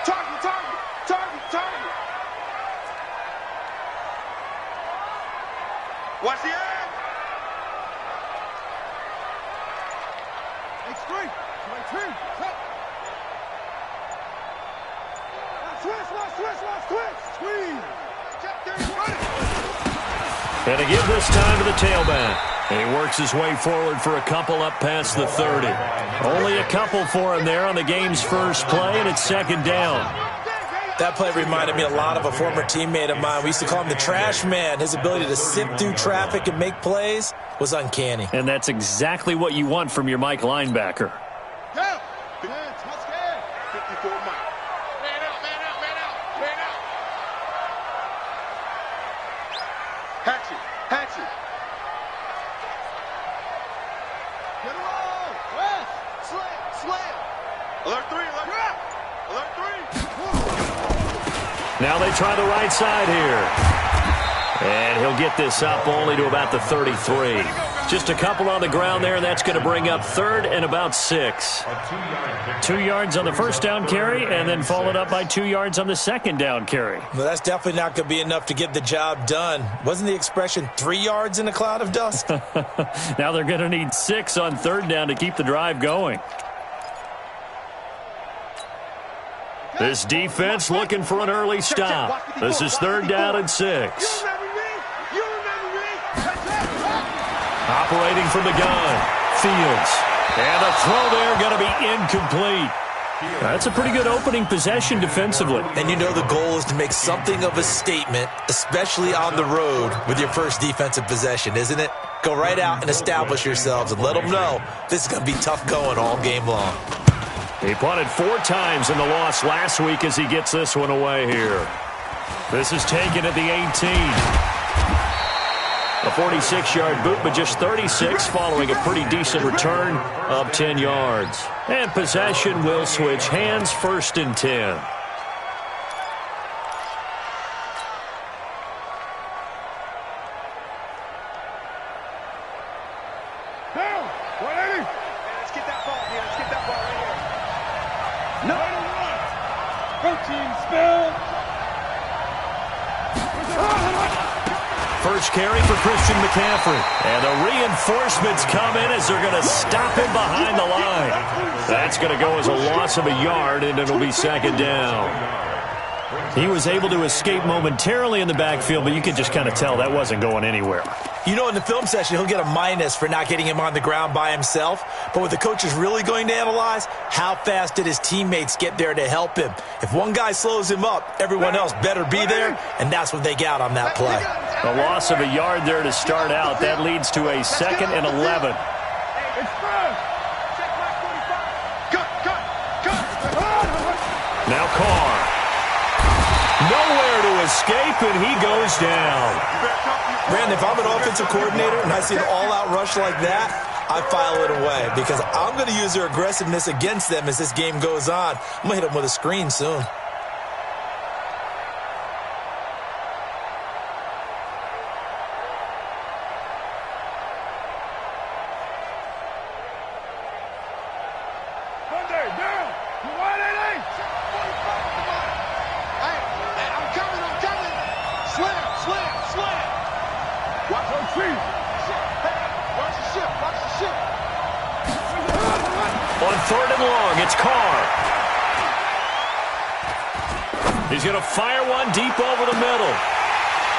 Target, target, target, target. Watch the end. X3. X3. Cut. Switch. Squeeze. Check there. Run it. And to give this time to the tailback. And he works his way forward for a couple up past the 30. Only a couple for him there on the game's first play, and it's second down. That play reminded me a lot of a former teammate of mine. We used to call him the trash man. His ability to sift through traffic and make plays was uncanny. And that's exactly what you want from your Mike linebacker. Go. Let's go. 54 Mike. Man out. Hatchet. Get roll. West. Slam. Alert 3. Now they try the right side here. And he'll get this up only to about the 33. Just a couple on the ground there, and that's going to bring up third and about 6. 2 yards on the first down carry, and then followed up by 2 yards on the second down carry. Well, that's definitely not going to be enough to get the job done. Wasn't the expression 3 yards in a cloud of dust? Now they're going to need 6 on third down to keep the drive going. This defense looking for an early stop. This is third down and 6. Operating from the gun, Fields. And the throw there going to be incomplete. That's a pretty good opening possession defensively. And you know the goal is to make something of a statement, especially on the road with your first defensive possession, isn't it? Go right out and establish yourselves and let them know this is going to be tough going all game long. He punted 4 times in the loss last week as he gets this one away here. This is taken at the 18. A 46-yard boot, but just 36 following a pretty decent return of 10 yards. And possession will switch hands, 1st and 10. Down. 180. Let's get that ball here. Let's get that ball right here. 91. Protein spill. First carry for Christian McCaffrey. And the reinforcements come in as they're going to stop him behind the line. That's going to go as a loss of a yard, and it'll be 2nd down. He was able to escape momentarily in the backfield, but you could just kind of tell that wasn't going anywhere. You know, in the film session, he'll get a minus for not getting him on the ground by himself. But what the coach is really going to analyze, how fast did his teammates get there to help him? If one guy slows him up, everyone else better be there, and that's what they got on that play. A loss of a yard there to start out. That leads to a 2nd and 11. Now Carr. Nowhere to escape, and he goes down. Brandon, if I'm an offensive coordinator and I see an all-out rush like that, I file it away because I'm going to use their aggressiveness against them as this game goes on. I'm going to hit them with a screen soon. On 3rd and long, it's Carr. He's going to fire one deep over the middle.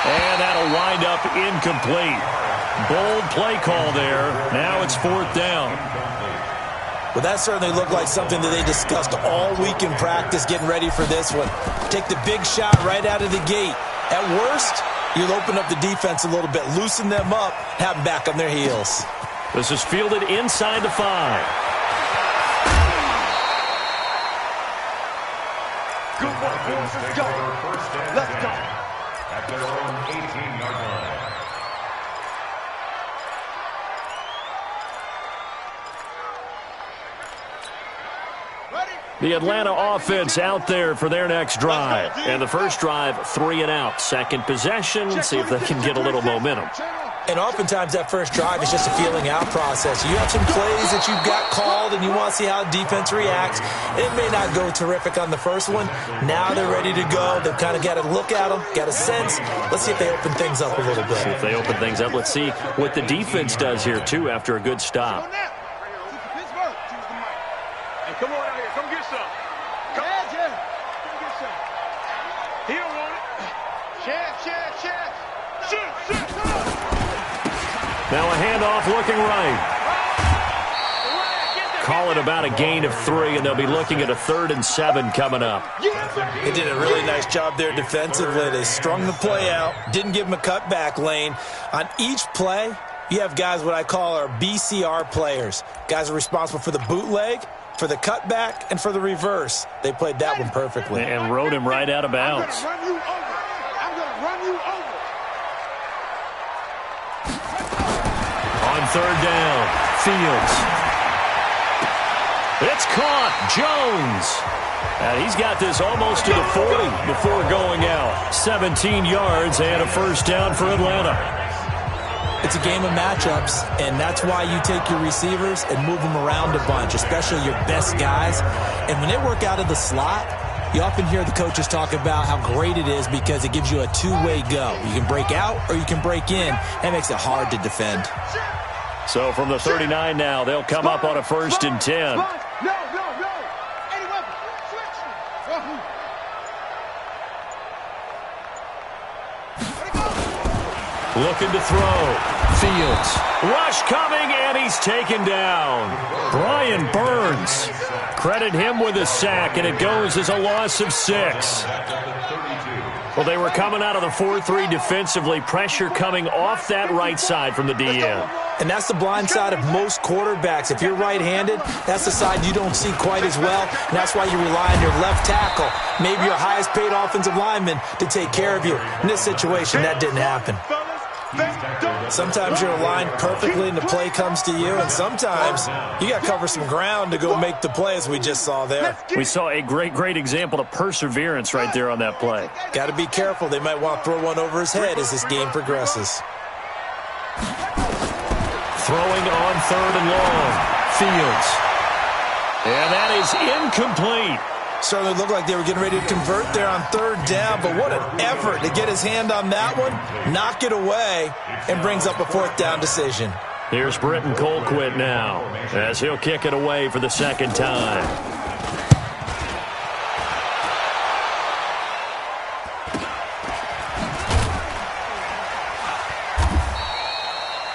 And that'll wind up incomplete. Bold play call there. Now it's 4th down. Well, that certainly looked like something that they discussed all week in practice getting ready for this one. Take the big shot right out of the gate. At worst, you'll open up the defense a little bit, loosen them up, have them back on their heels. This is fielded inside the 5. Good work, boys. Let's go. Let's go. At their own 18-yard line. The Atlanta offense out there for their next drive. And the first drive, 3 and out. Second possession, see if they can get a little momentum. And oftentimes that first drive is just a feeling out process. You have some plays that you've got called and you want to see how defense reacts. It may not go terrific on the first one. Now they're ready to go. They've kind of got to look at them, got a sense. Let's see if they open things up a little bit. See if they open things up. Let's see what the defense does here, too, after a good stop. Hey, come on out here. Come get some. Come get some. He don't want it. Chef. Now a handoff looking right. Call it about a gain of 3, and they'll be looking at a 3rd and 7 coming up. They did a really nice job there defensively. They strung the play out, didn't give them a cutback lane. On each play, you have guys what I call our BCR players. Guys are responsible for the bootleg, for the cutback, and for the reverse. They played that one perfectly. And rode him right out of bounds. I'm going to run you over. On 3rd down, Fields. It's caught. Jones. And he's got this almost to the 40 before going out. 17 yards and a first down for Atlanta. It's a game of matchups, and that's why you take your receivers and move them around a bunch, especially your best guys. And when they work out of the slot, you often hear the coaches talk about how great it is because it gives you a two-way go. You can break out or you can break in. That makes it hard to defend. So from the 39 now, they'll come up on a 1st and 10. No. Any weapon. Switch. Looking to throw. Fields. Rush coming, and he's taken down. Brian Burns. Credit him with a sack, and it goes as a loss of 6. Well, they were coming out of the 4-3 defensively. Pressure coming off that right side from the DN. And that's the blind side of most quarterbacks. If you're right-handed, that's the side you don't see quite as well. And that's why you rely on your left tackle, maybe your highest-paid offensive lineman, to take care of you. In this situation, that didn't happen. Sometimes you're aligned perfectly and the play comes to you, and sometimes you got to cover some ground to go make the play, as we just saw there. We saw a great example of perseverance right there on that play. Got to be careful. They might want to throw one over his head as this game progresses. Throwing on 3rd and long. Fields. And that is incomplete. Certainly looked like they were getting ready to convert there on 3rd down, but what an effort to get his hand on that one, knock it away, and brings up a 4th down decision. Here's Britton Colquitt now, as he'll kick it away for the 2nd time.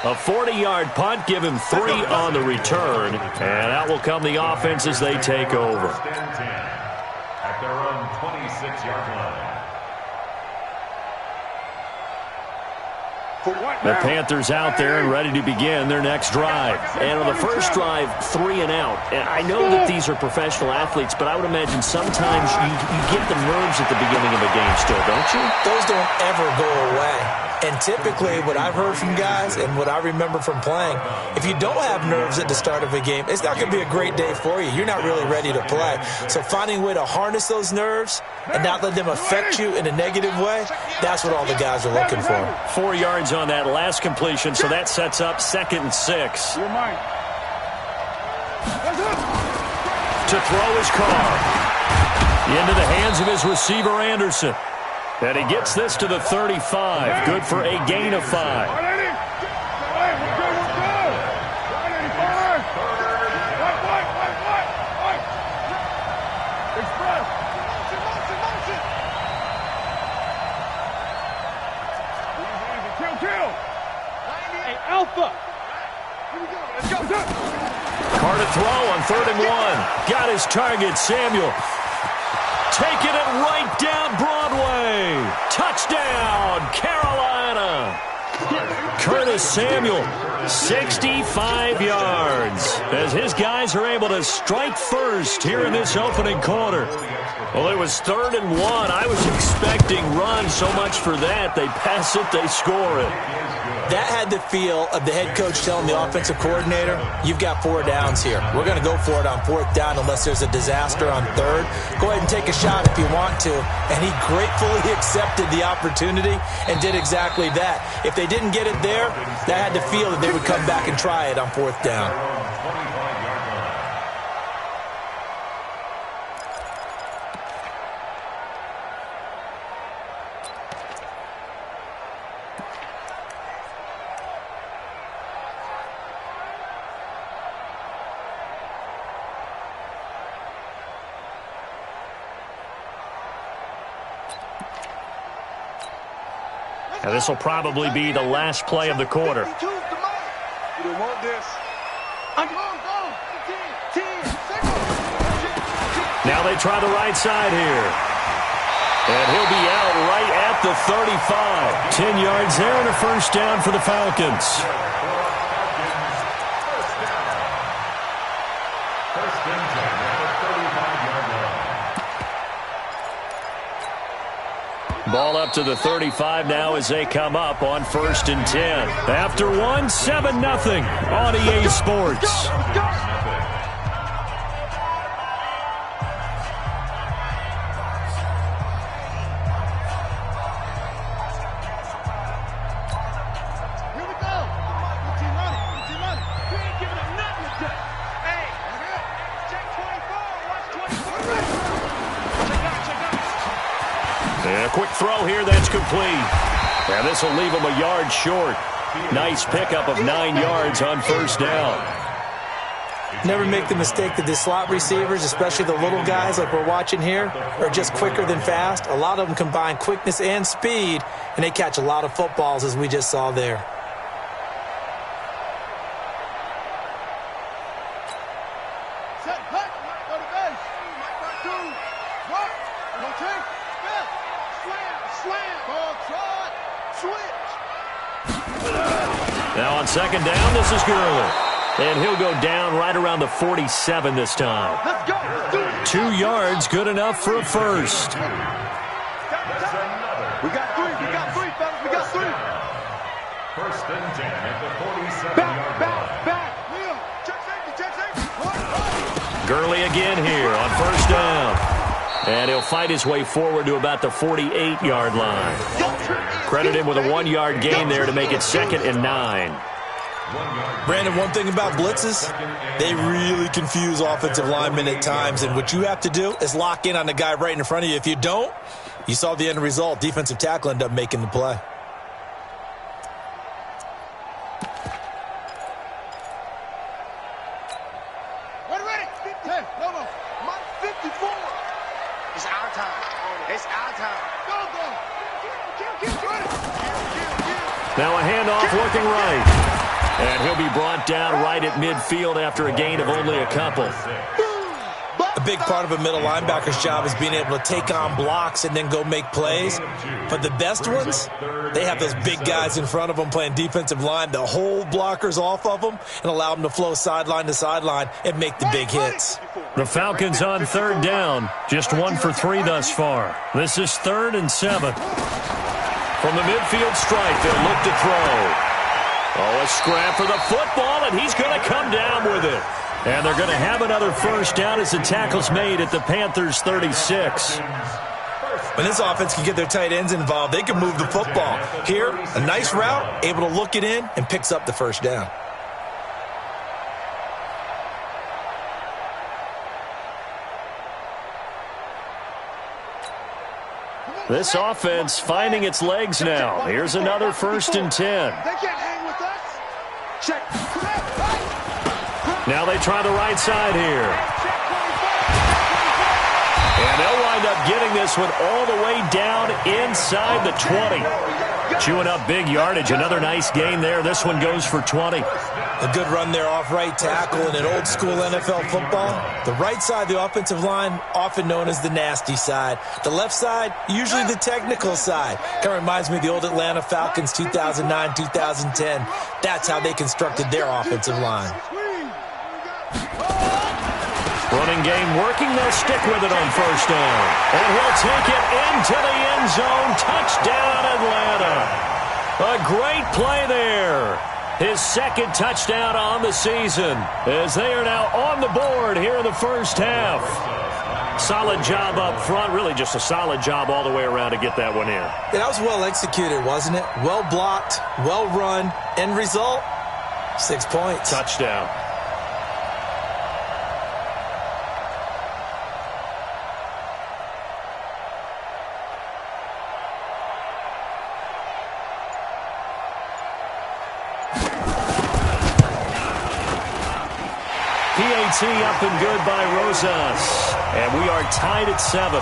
A 40-yard punt, give him 3 on the return, and out will come the offense as they take over. At their own 26-yard line. The Panthers out there and ready to begin their next drive. And on the first drive, 3 and out. And I know that these are professional athletes, but I would imagine sometimes you get the nerves at the beginning of a game still, don't you? Those don't ever go away. And typically, what I've heard from guys and what I remember from playing, if you don't have nerves at the start of a game, it's not going to be a great day for you. You're not really ready to play. So finding a way to harness those nerves and not let them affect you in a negative way, that's what all the guys are looking for. 4 yards on that last completion, so that sets up 2nd and 6. To throw his car. Into the hands of his receiver, Anderson. And he gets this to the 35. Good for a gain of 5. Carr to throw on 3rd and 1. Got his target, Samuel. Taking it right down Broadway. Touchdown, Carolina. Curtis Samuel, 65 yards, as his guys are able to strike first here in this opening quarter. Well, it was 3rd and 1. I was expecting run, so much for that. They pass it, they score it. That had the feel of the head coach telling the offensive coordinator, you've got 4 downs here. We're going to go for it on 4th down unless there's a disaster on 3rd. Go ahead and take a shot if you want to. And he gratefully accepted the opportunity and did exactly that. If they didn't get it there, that had the feel that they would come back and try it on 4th down. And this will probably be the last play of the quarter. Now they try the right side here. And he'll be out right at the 35. 10 yards there and a 1st down for the Falcons. Ball up to the 35 now as they come up on 1st and 10. After 1, 7-0 on EA Sports. And a quick throw here, that's complete. And this will leave him a yard short. Nice pickup of 9 yards on 1st down. Never make the mistake that the slot receivers, especially the little guys like we're watching here, are just quicker than fast. A lot of them combine quickness and speed, and they catch a lot of footballs, as we just saw there. Now on 2nd down, this is Gurley. And he'll go down right around the 47 this time. 2 yards, good enough for a 1st. We got 3, fellas, we got 3. and 10 at the 47-yard line. Back. Leo. Check safety. Gurley again here on first down. And he'll fight his way forward to about the 48-yard line. Credit him with a 1-yard gain there to make it 2nd and 9. Brandon, one thing about blitzes, they really confuse offensive linemen at times, and what you have to do is lock in on the guy right in front of you. If you don't, you saw the end result. Defensive tackle ended up making the play. Ready. 10. No. 54. It's our time. It's our time. Go. Now a handoff working right. And he'll be brought down right at midfield after a gain of only a couple. A big part of a middle linebacker's job is being able to take on blocks and then go make plays. But the best ones, they have those big guys in front of them playing defensive line. They'll hold blockers off of them and allow them to flow sideline to sideline and make the big hits. The Falcons on 3rd down. Just 1 for 3 thus far. This is 3rd and 7. From the midfield stripe, they'll look to throw. Oh, a scrap for the football, and he's going to come down with it. And they're going to have another first down as the tackle's made at the Panthers' 36. When this offense can get their tight ends involved, they can move the football. Here, a nice route, able to look it in, and picks up the first down. This offense finding its legs now. Here's another 1st and 10. They can't hang with us. Check. Now they try the right side here. And they'll wind up getting this one all the way down inside the 20. Chewing up big yardage. Another nice gain there. This one goes for 20. A good run there off right tackle in an old-school NFL football. The right side, the offensive line, often known as the nasty side. The left side, usually the technical side. Kind of reminds me of the old Atlanta Falcons 2009, 2010. That's how they constructed their offensive line. Running game working. They'll stick with it on first down. And he'll take it into the end zone. Touchdown, Atlanta. A great play there. His 2nd touchdown on the season as they are now on the board here in the first half. Solid job up front. Really just a solid job all the way around to get that one in. Yeah, that was well executed, wasn't it? Well blocked, well run. End result, 6 points. Touchdown. PAT up and good by Rosas. And we are tied at 7.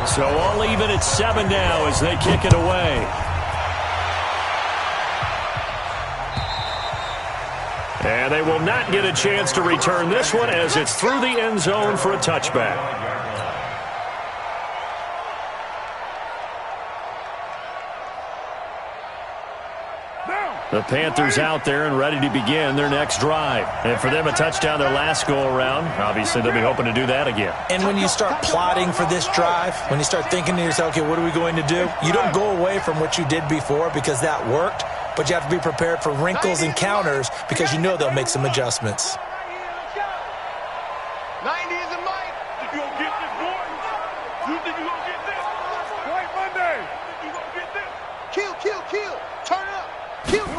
So all even at 7 now as they kick it away. And they will not get a chance to return this one as it's through the end zone for a touchback. The Panthers out there and ready to begin their next drive. And for them, a touchdown their last go-around. Obviously, they'll be hoping to do that again. And when you start plotting for this drive, when you start thinking to yourself, okay, what are we going to do? You don't go away from what you did before because that worked, but you have to be prepared for wrinkles and counters because you know they'll make some adjustments. 90 is a mic. You gonna get this, boy? You think you gonna get this? White Monday. You gonna get this? Kill. Turn up. Kill.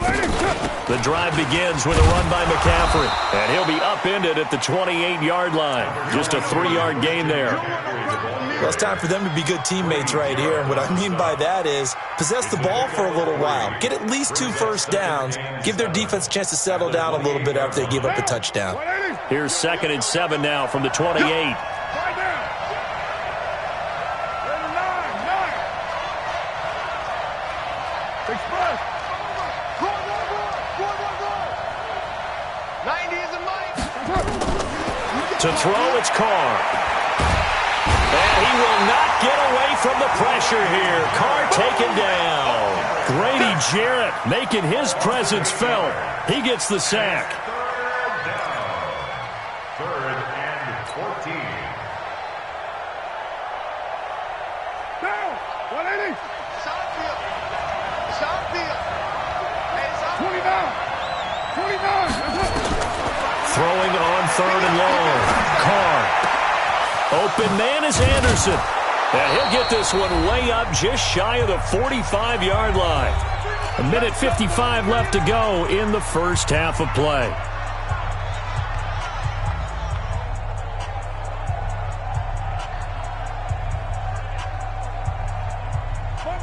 The drive begins with a run by McCaffrey. And he'll be upended at the 28-yard line. Just a 3-yard gain there. Well, it's time for them to be good teammates right here. And what I mean by that is possess the ball for a little while. Get at least 2 first downs. Give their defense a chance to settle down a little bit after they give up a touchdown. Here's 2nd and 7 now from the 28. To throw, it's Carr. And he will not get away from the pressure here. Carr taken down. Grady Jarrett making his presence felt. He gets the sack. Third and 14. Down. 180. Throwing on third and long. Carr. Open man is Anderson. And he'll get this one way up just shy of the 45-yard line. 1:55 left to go in the first half of play.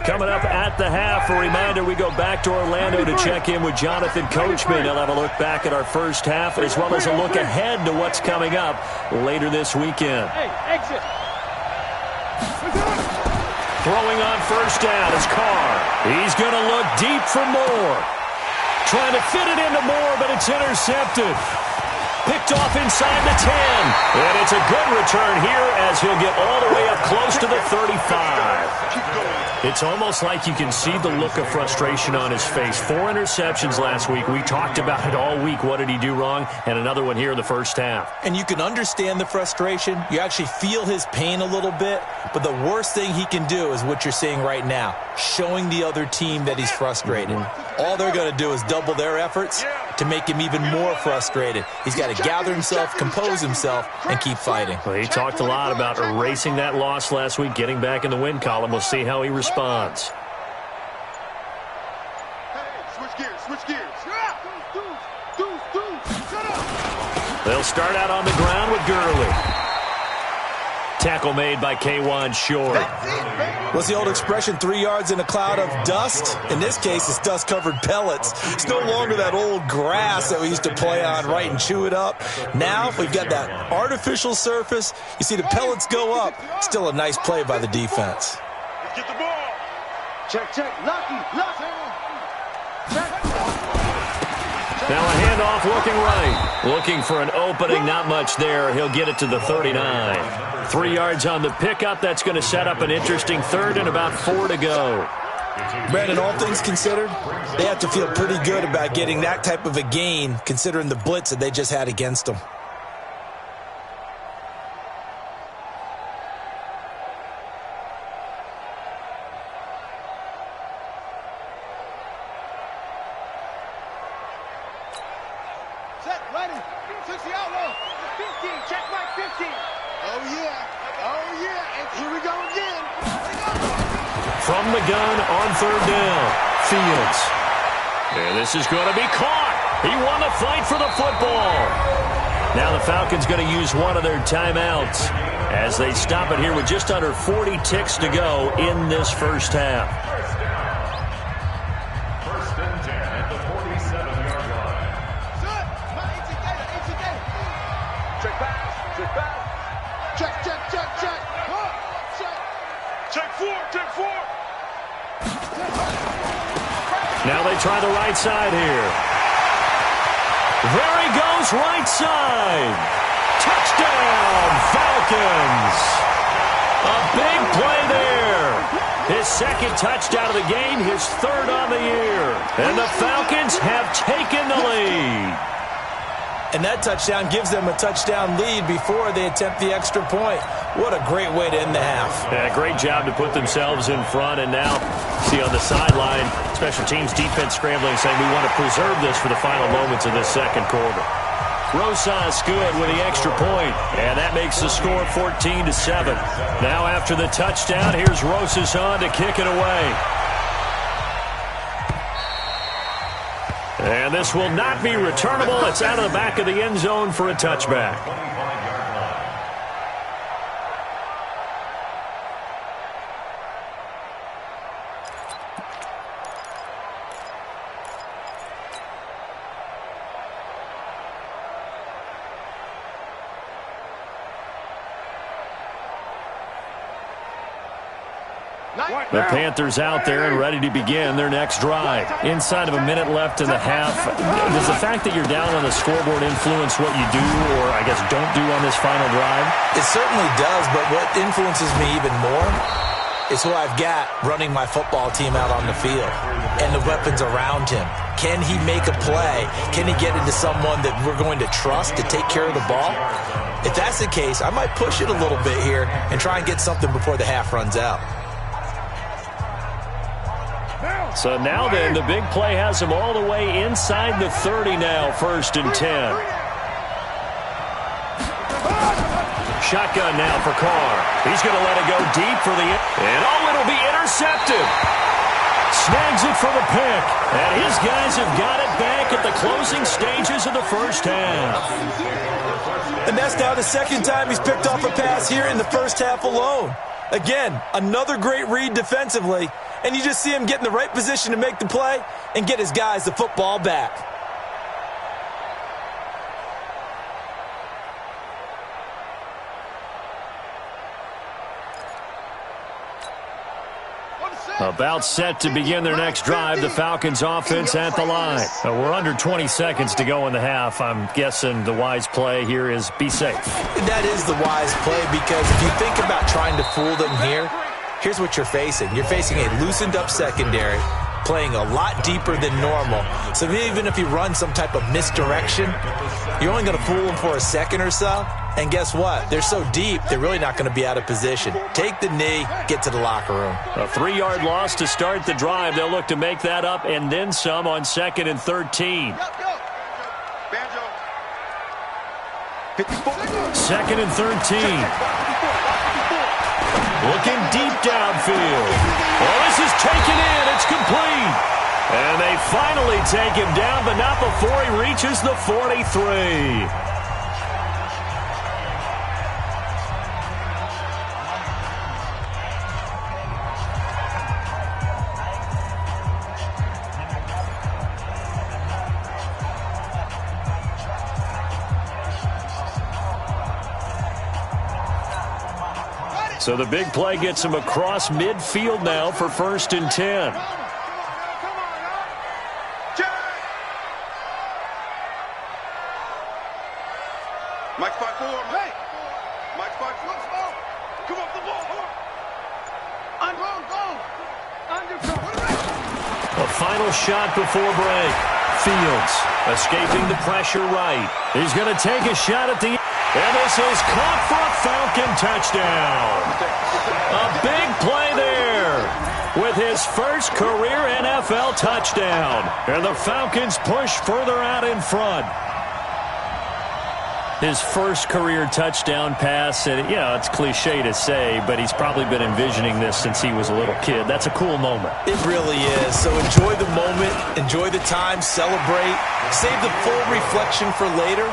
Coming up at the half, a reminder, we go back to Orlando to check in with Jonathan Coachman. He'll have a look back at our first half as well as a look ahead to what's coming up later this weekend. Hey, exit. Throwing on first down is Carr. He's going to look deep for Moore. Trying to fit it into Moore, but it's intercepted. Picked off inside the 10. And it's a good return here as he'll get all the way up close to the 35. It's almost like you can see the look of frustration on his face. 4 interceptions last week. We talked about it all week. What did he do wrong? And another one here in the first half. And you can understand the frustration. You actually feel his pain a little bit. But the worst thing he can do is what you're seeing right now, showing the other team that he's frustrated. All they're going to do is double their efforts to make him even more frustrated. He's got to gather himself, compose himself, and keep fighting. Well, he talked a lot about erasing that loss last week, getting back in the win column. We'll see how he responds. Switch gears, switch gears. They'll start out on the ground with Gurley. Tackle made by K'Wan Short. What's the old expression, 3 yards in a cloud of dust? In this case, it's dust-covered pellets. It's no longer that old grass that we used to play on, right, and chew it up. Now, we've got that artificial surface. You see the pellets go up. Still a nice play by the defense. Get the ball. Check, Lucky. Now a handoff looking right. Looking for an opening, not much there. He'll get it to the 39. 3 yards on the pickup. That's going to set up an interesting third and about 4 to go. Brandon, all things considered, they have to feel pretty good about getting that type of a gain considering the blitz that they just had against them. From the gun on third down, Fields. And this is going to be caught. He won the fight for the football. Now the Falcons going to use one of their timeouts as they stop it here with just under 40 ticks to go in this first half. First and 10 at the 47-yard line. Check pass. Check four. Now they try the right side here. There he goes, right side. Touchdown, Falcons. A big play there. His second touchdown of the game, his third on the year. And the Falcons have taken the lead. And that touchdown gives them a touchdown lead before they attempt the extra point. What a great way to end the half. Yeah, great job to put themselves in front. And now, see on the sideline, special teams defense scrambling, saying we want to preserve this for the final moments of this second quarter. Rosas good with the extra point, and that makes the score 14-7. Now after the touchdown, here's Rosas on to kick it away. And this will not be returnable. It's out of the back of the end zone for a touchback. The Panthers out there and ready to begin their next drive. Inside of a minute left in the half. Does the fact that you're down on the scoreboard influence what you do or, I guess, don't do on this final drive? It certainly does, but what influences me even more is who I've got running my football team out on the field and the weapons around him. Can he make a play? Can he get into someone that we're going to trust to take care of the ball? If that's the case, I might push it a little bit here and try and get something before the half runs out. Now, So now then, the big play has him all the way inside the 30 now, 1st and 10. Shotgun now for Carr. He's going to let it go deep for the... And it'll be intercepted. Snags it for the pick. And his guys have got it back at the closing stages of the first half. And that's now the second time he's picked off a pass here in the first half alone. Again, another great read defensively. And you just see him get in the right position to make the play and get his guys the football back. About set to begin their next drive, the Falcons offense at the line. We're under 20 seconds to go in the half. I'm guessing the wise play here is be safe. That is the wise play, because if you think about trying to fool them here, here's what you're facing. You're facing a loosened up secondary, playing a lot deeper than normal. So even if you run some type of misdirection, you're only going to fool them for a second or so. And guess what? They're so deep, they're really not going to be out of position. Take the knee, get to the locker room. A 3-yard loss to start the drive. They'll look to make that up and then some on 2nd and 13. 2nd and 13. Looking deep downfield. Oh, this is taken in. It's complete. And they finally take him down, but not before he reaches the 43. So the big play gets him across midfield now for 1st and 10. Mike 5-4. Hey! Mike 5-4. Come off the ball. A final shot before break. Fields escaping the pressure right. He's going to take a shot at the... And this is caught for a Falcon touchdown. A big play there with his first career NFL touchdown. And the Falcons push further out in front. His first career touchdown pass, and it's cliche to say, but he's probably been envisioning this since he was a little kid. That's a cool moment. It really is. So enjoy the moment, enjoy the time, celebrate, save the full reflection for later.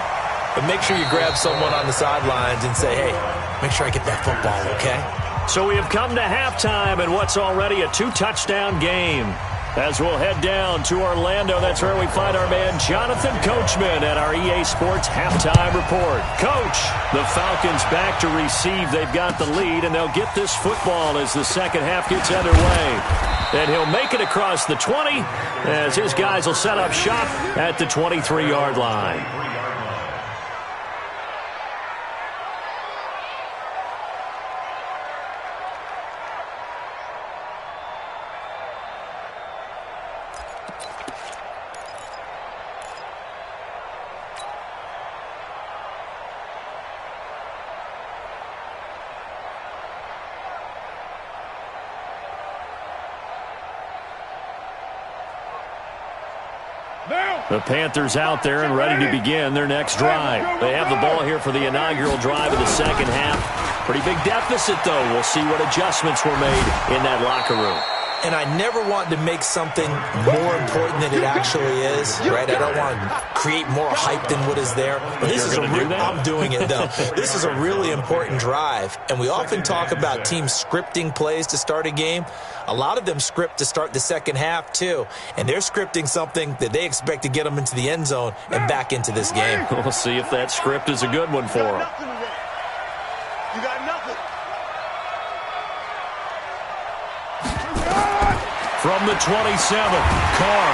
But make sure you grab someone on the sidelines and say, hey, make sure I get that football, okay? So we have come to halftime in what's already a 2-touchdown game. As we'll head down to Orlando, that's where we find our man Jonathan Coachman at our EA Sports Halftime Report. Coach, the Falcons back to receive. They've got the lead, and they'll get this football as the second half gets underway. And he'll make it across the 20 as his guys will set up shop at the 23-yard line. The Panthers out there and ready to begin their next drive. They have the ball here for the inaugural drive of the second half. Pretty big deficit, though. We'll see what adjustments were made in that locker room. And I never want to make something more important than it actually is, right? I don't want to create more hype than what is there. But this is I'm doing it, though. This is a really important drive. And we often talk about teams scripting plays to start a game. A lot of them script to start the second half, too. And they're scripting something that they expect to get them into the end zone and back into this game. We'll see if that script is a good one for them. You got nothing. From the 27, Carr.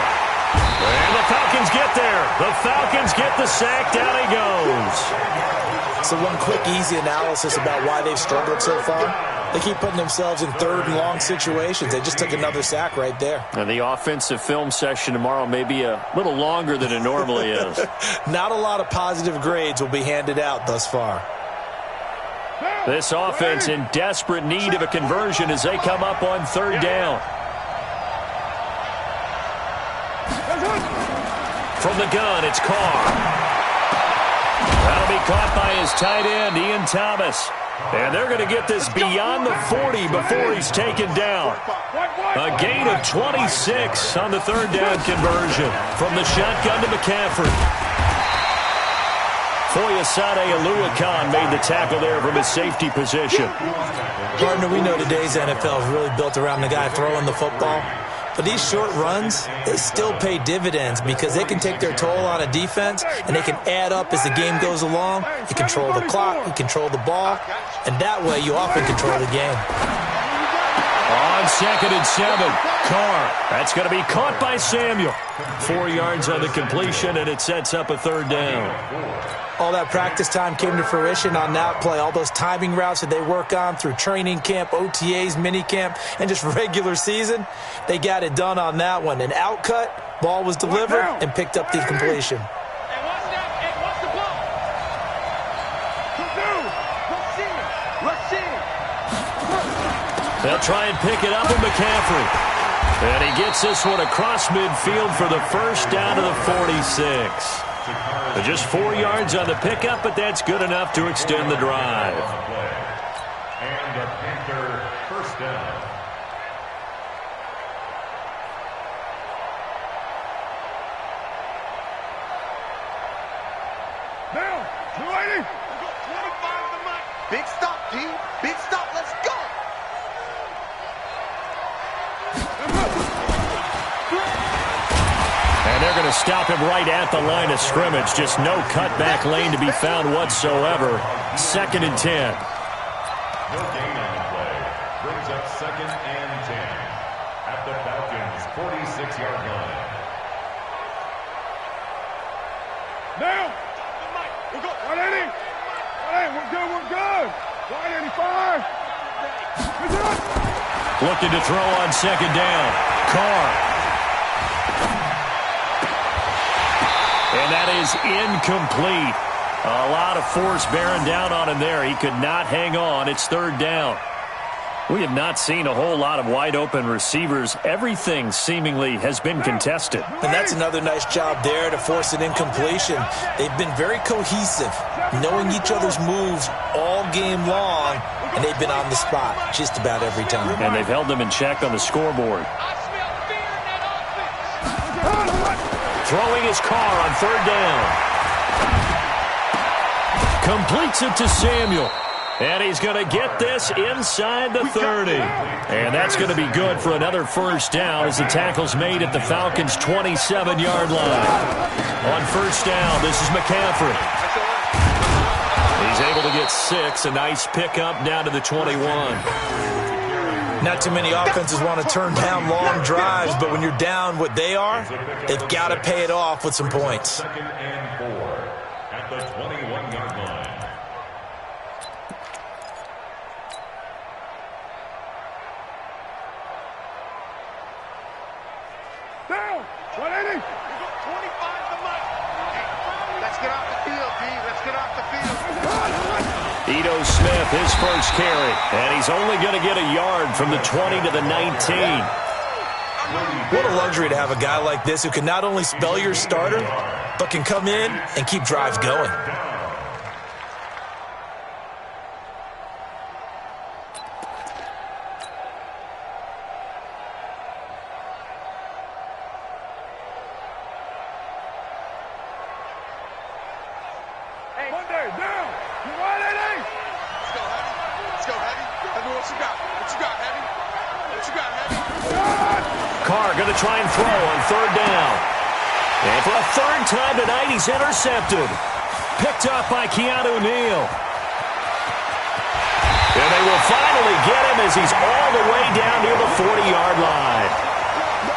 And the Falcons get there. The Falcons get the sack. Down he goes. So one quick, easy analysis about why they've struggled so far. They keep putting themselves in third and long situations. They just took another sack right there. And the offensive film session tomorrow may be a little longer than it normally is. Not a lot of positive grades will be handed out thus far. This offense in desperate need of a conversion as they come up on third down. From the gun, it's Carr. That'll be caught by his tight end, Ian Thomas. And they're going to get this beyond the 40 before he's taken down. A gain of 26 on the third down conversion. From the shotgun to McCaffrey. Foyesade Oluwakan made the tackle there from his safety position. Partner, we know today's NFL is really built around the guy throwing the football. But these short runs, they still pay dividends because they can take their toll on a defense and they can add up as the game goes along. You control the clock, you control the ball, and that way you often control the game. On 2nd and 7, Carr. That's going to be caught by Samuel. 4 yards on the completion, and it sets up a third down. All that practice time came to fruition on that play. All those timing routes that they work on through training camp, OTAs, minicamp, and just regular season, they got it done on that one. An outcut, ball was delivered, and picked up the completion. They'll try and pick it up with McCaffrey. And he gets this one across midfield for the first down to the 46. Just 4 yards on the pickup, but that's good enough to extend the drive. And the Panther first down. Down, 280. Big stop, G. Big stop. Let's go. And they're going to stop him right at the line of scrimmage. Just no cutback lane to be found whatsoever. 2nd and 10. No gain on the play. Brings up 2nd and 10 at the Falcons' 46-yard line. Down. We're good. 180. 180. We're good. We're good. 185. Looking to throw on 2nd down. Carr. And that is incomplete. A lot of force bearing down on him there. He could not hang on. It's 3rd down. We have not seen a whole lot of wide-open receivers. Everything seemingly has been contested. And that's another nice job there to force an incompletion. They've been very cohesive, knowing each other's moves all game long, and they've been on the spot just about every time. And they've held them in check on the scoreboard. Throwing his Carr on 3rd down. Completes it to Samuel. And he's going to get this inside the 30. And that's going to be good for another first down as the tackle's made at the Falcons' 27-yard line. On 1st down, this is McCaffrey. He's able to get 6. A nice pickup down to the 21. Not too many offenses want to turn down long drives, but when you're down what they are, they've got to pay it off with some points. 2nd and 4 at the 21-yard line. Down. 180. 25 to Mike. Let's get off the field, D. Let's get off the field. Ito Smith, his first carry. And he's only going to get a yard from the 20 to the 19. What a luxury to have a guy like this who can not only spell your starter, but can come in and keep drives going. Monday, down. 180. Let's go, Heavy. Heavy, what you got? What you got, Heavy? What you got, Heavy? Carr going to try and throw on 3rd down. And for a 3rd time tonight, he's intercepted. Picked up by Keanu Neal. And they will finally get him as he's all the way down near the 40-yard line.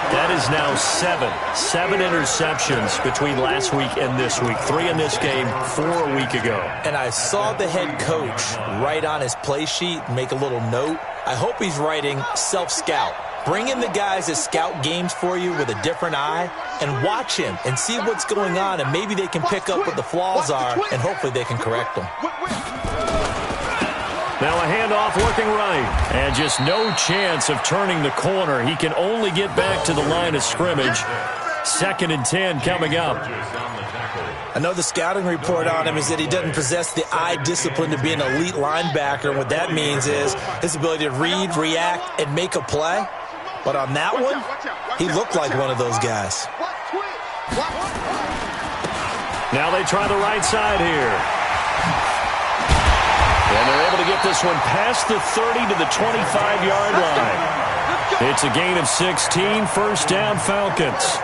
That is now 7 interceptions between last week and this week. 3 in this game, 4 a week ago. And I saw the head coach write on his play sheet, make a little note. I hope he's writing self-scout. Bring in the guys that scout games for you with a different eye and watch him and see what's going on, and maybe they can pick up what the flaws are, and hopefully they can correct them. Now a handoff looking right. And just no chance of turning the corner. He can only get back to the line of scrimmage. 2nd and 10 coming up. I know the scouting report on him is that he doesn't possess the eye discipline to be an elite linebacker. And what that means is his ability to read, react, and make a play. But on that one, he looked like one of those guys. Now they try the right side here. And they're able to get this one past the 30 to the 25-yard line. It's a gain of 16, first down Falcons.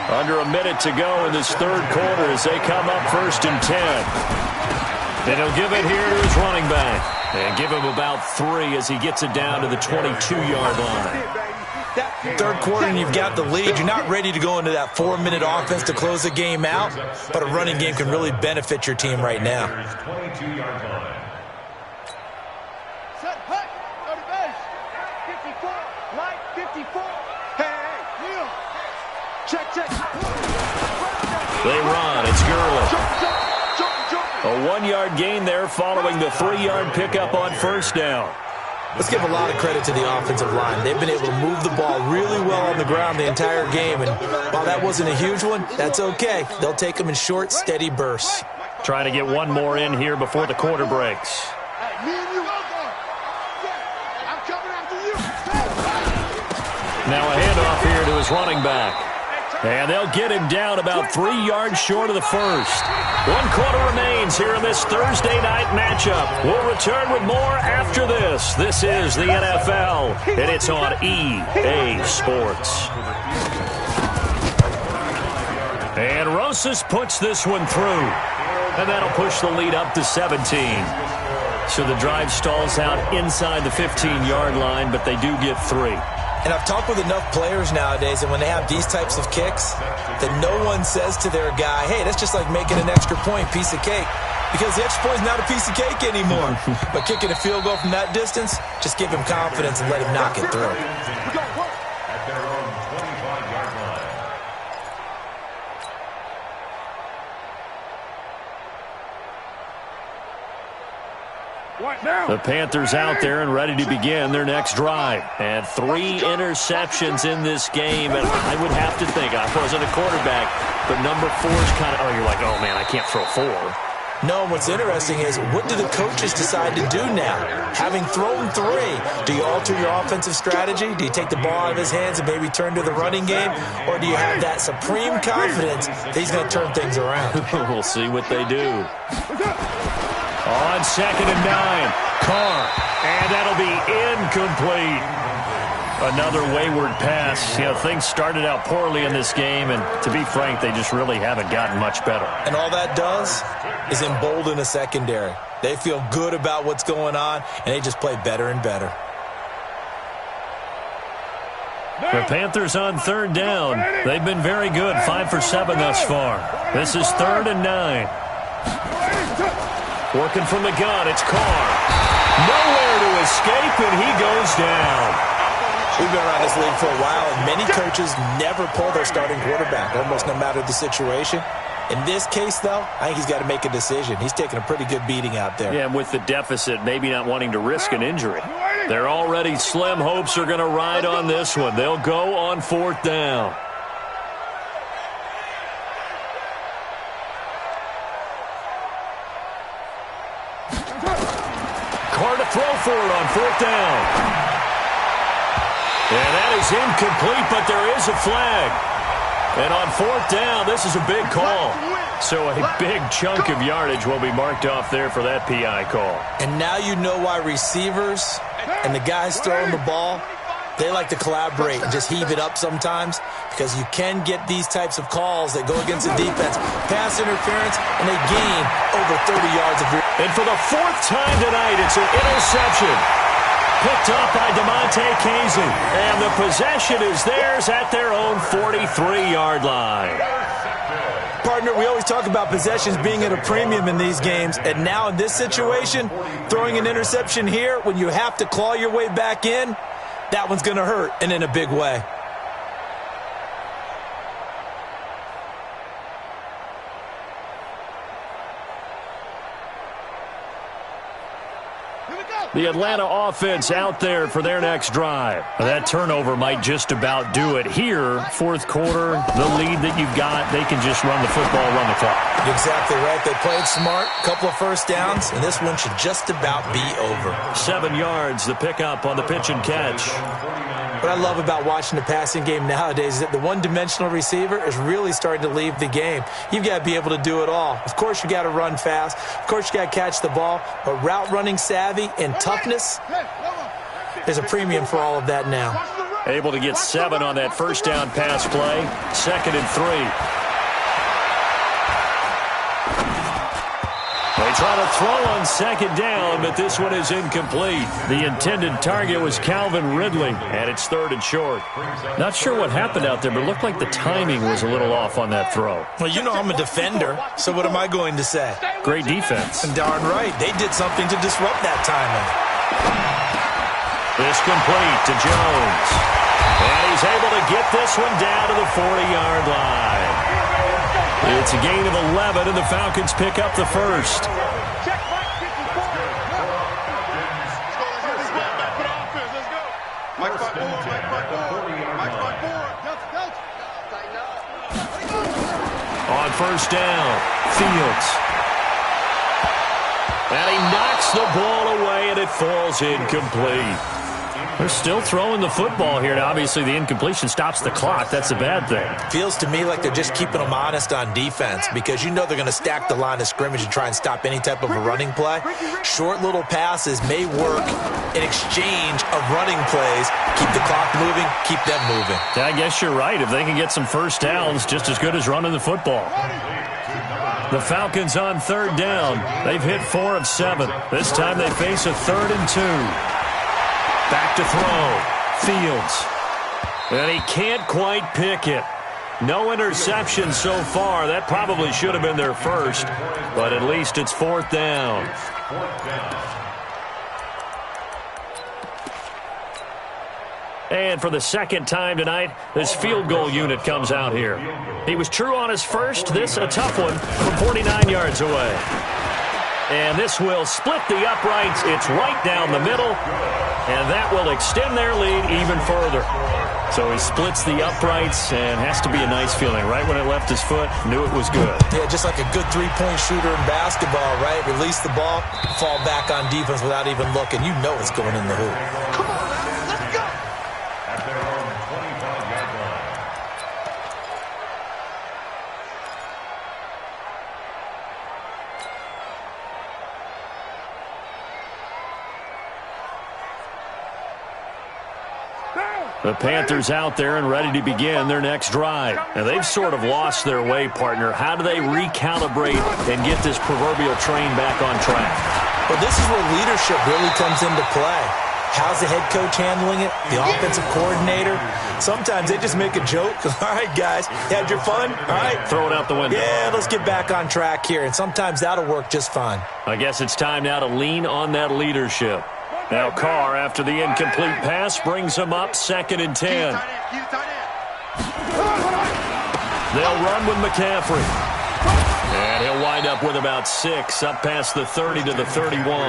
Under a minute to go in this third quarter as they come up 1st and 10. And he'll give it here to his running back. And give him about 3 as he gets it down to the 22-yard line. Third quarter and you've got the lead. You're not ready to go into that 4-minute offense to close the game out, but a running game can really benefit your team right now. 22-yard line. Set, hut, go to base. 54, light, 54. Hey, Neil. Check. They run. It's Gurley. A 1-yard gain there following the 3-yard pickup on first down. Let's give a lot of credit to the offensive line. They've been able to move the ball really well on the ground the entire game. And while that wasn't a huge one, that's okay. They'll take them in short, steady bursts. Trying to get one more in here before the quarter breaks. Now a handoff here to his running back. And they'll get him down about 3 yards short of the first. 1 quarter remains here in this Thursday night matchup. We'll return with more after this. This is the NFL, and it's on EA Sports. And Rosas puts this one through. And that'll push the lead up to 17. So the drive stalls out inside the 15-yard line, but they do get 3. And I've talked with enough players nowadays, and when they have these types of kicks, that no one says to their guy, hey, that's just like making an extra point, piece of cake. Because the extra point is not a piece of cake anymore. But kicking a field goal from that distance, just give him confidence and let him knock it through. At their own 25-yard line. The Panthers out there and ready to begin their next drive. And 3 interceptions in this game. And I would have to think, I wasn't a quarterback, but number 4 is kind of, you're like, oh, man, I can't throw 4. No, what's interesting is, what do the coaches decide to do now? Having thrown 3, do you alter your offensive strategy? Do you take the ball out of his hands and maybe turn to the running game? Or do you have that supreme confidence that he's going to turn things around? We'll see what they do. On 2nd and 9, Carr, and that'll be incomplete. Another wayward pass. Things started out poorly in this game, and to be frank, they just really haven't gotten much better. And all that does is embolden a secondary. They feel good about what's going on, and they just play better and better. The Panthers on 3rd down. They've been very good, 5 for 7 thus far. This is 3rd and 9. Working from the gun, it's Carr. Nowhere to escape, and he goes down. We've been around this league for a while, and many coaches never pull their starting quarterback, almost no matter the situation. In this case, though, I think he's got to make a decision. He's taking a pretty good beating out there. Yeah, and with the deficit, maybe not wanting to risk an injury. Their already slim hopes are going to ride on this one. They'll go on 4th down. Carr to throw for it on 4th down. And that is incomplete, but there is a flag. And on 4th down, this is a big call. So a big chunk of yardage will be marked off there for that PI call. And now you know why receivers and the guys throwing the ball, they like to collaborate and just heave it up sometimes, because you can get these types of calls that go against the defense. Pass interference, and they gain over 30 yards of... And for the 4th time tonight, it's an interception. Picked up by DeMonte Casey. And the possession is theirs at their own 43-yard line. Partner, we always talk about possessions being at a premium in these games. And now in this situation, throwing an interception here when you have to claw your way back in, that one's going to hurt, and in a big way. Here we go. The Atlanta offense out there for their next drive. That turnover might just about do it. Here, fourth quarter, the lead that you've got, they can just run the football, run the clock. Exactly right. They played smart, couple of first downs, and this one should just about be over. 7 yards, the pickup on the pitch and catch. What I love about watching the passing game nowadays is that the one-dimensional receiver is really starting to leave the game. You've got to be able to do it all. Of course, you got to run fast. Of course, you got to catch the ball. But route running savvy and toughness, there's a premium for all of that now. Able to get 7 on that first down pass play. 2nd and 3. They try to throw on 2nd down, but this one is incomplete. The intended target was Calvin Ridley, and it's 3rd and short. Not sure what happened out there, but it looked like the timing was a little off on that throw. Well, you know I'm a defender, so what am I going to say? Great defense. And darn right, they did something to disrupt that timing. This complete to Jones. And he's able to get this one down to the 40-yard line. It's a gain of 11, and the Falcons pick up the first. On first down, Fields. And he knocks the ball away, and it falls incomplete. They're still throwing the football here. Now, obviously, the incompletion stops the clock. That's a bad thing. Feels to me like they're just keeping them honest on defense because you know they're going to stack the line of scrimmage and try and stop any type of a running play. Short little passes may work in exchange of running plays. Keep the clock moving, keep them moving. I guess you're right. If they can get some first downs, just as good as running the football. The Falcons on 3rd down. They've hit 4 of 7. This time they face a 3rd and 2. Back to throw. Fields. And he can't quite pick it. No interception so far. That probably should have been their first, but at least it's 4th down. And for the 2nd time tonight, this field goal unit comes out here. He was true on his first. This a tough one from 49 yards away. And this will split the uprights. It's right down the middle. And that will extend their lead even further. So he splits the uprights and has to be a nice feeling. Right when it left his foot, knew it was good. Yeah, just like a good three-point shooter in basketball, right? Release the ball, fall back on defense without even looking. You know it's going in the hoop. Come on, let's go. At their own 25-yard line. The Panthers out there and ready to begin their next drive. Now, they've sort of lost their way, partner. How do they recalibrate and get this proverbial train back on track? Well, this is where leadership really comes into play. How's the head coach handling it? The offensive coordinator? Sometimes they just make a joke. All right, guys, you had your fun? All right. Throw it out the window. Yeah, let's get back on track here. And sometimes that'll work just fine. I guess it's time now to lean on that leadership. Now Carr, after the incomplete pass, brings him up 2nd and 10. They'll run with McCaffrey. And he'll wind up with about 6, up past the 30 to the 31.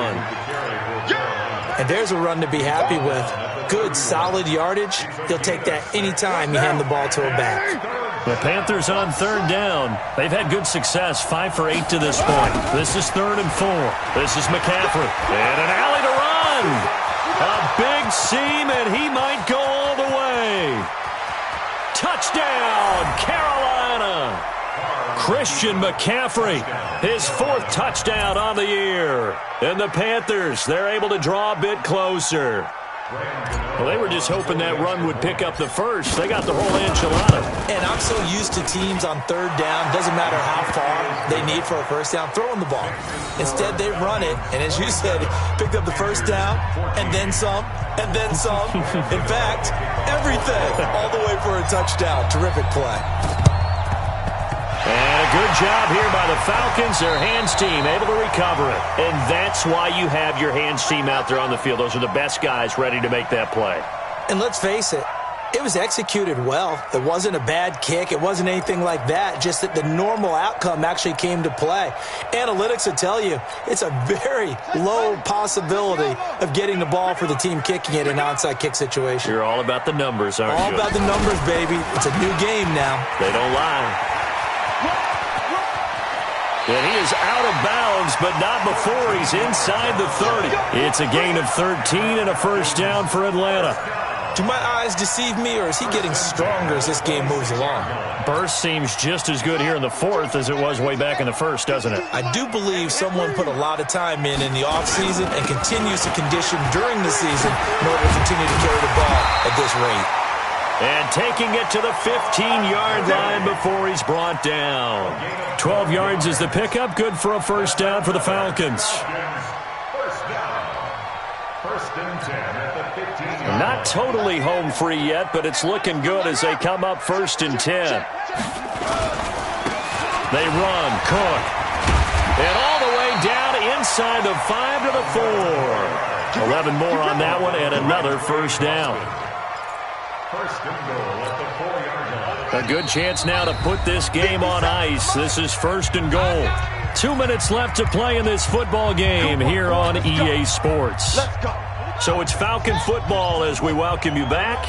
And there's a run to be happy with. Good, solid yardage. He'll take that anytime you hand the ball to a back. The Panthers on 3rd down. They've had good success, 5 for 8 to this point. This is 3rd and 4. This is McCaffrey. And an alley to run. A big seam, and he might go all the way. Touchdown, Carolina. Christian McCaffrey, his 4th touchdown on the year. And the Panthers, they're able to draw a bit closer. Well, they were just hoping that run would pick up the first. They got the whole enchilada. And I'm so used to teams on 3rd down, doesn't matter how far they need for a first down, throwing the ball. Instead, they run it, and as you said, picked up the first down, and then some, and then some. In fact, everything, all the way for a touchdown. Terrific play. And a good job here by the Falcons. Their hands team able to recover it. And that's why you have your hands team out there on the field. Those are the best guys ready to make that play. And let's face it, It was executed well. It wasn't a bad kick. It wasn't anything like that. Just that the normal outcome actually came to play. Analytics will tell you it's a very low possibility of getting the ball for the team kicking it in an onside kick situation. You're all about the numbers, aren't you? All about the numbers, baby. It's a new game now. They don't lie. And he is out of bounds, but not before he's inside the 30. It's a gain of 13 and a first down for Atlanta. Do my eyes deceive me, or is he getting stronger as this game moves along? Burst seems just as good here in the fourth as it was way back in the first, doesn't it? I do believe someone put a lot of time in the offseason and continues to condition during the season in order to continue to carry the ball at this rate. And taking it to the 15-yard line before he's brought down. 12 yards is the pickup. Good for a first down for the Falcons. First down. First and 10 at the 15. Not totally home free yet, but it's looking good as they come up first and 10. They run. Cook. And all the way down inside the 5 to the 4. 11 more on that one and another first down. First and goal at the 4-yard line. A good chance now to put this game on ice. This is first and goal. 2 minutes left to play in this football game here on EA Sports. So it's Falcon football as we welcome you back.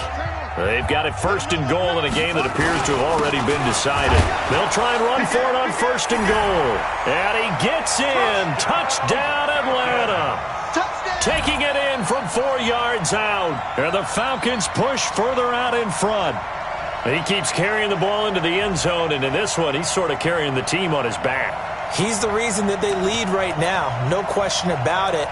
They've got it first and goal in a game that appears to have already been decided. They'll try and run for it on first and goal. And he gets in. Touchdown, Atlanta. Taking it in from 4 yards out. And the Falcons push further out in front. And he keeps carrying the ball into the end zone. And in this one, he's sort of carrying the team on his back. He's the reason that they lead right now. No question about it.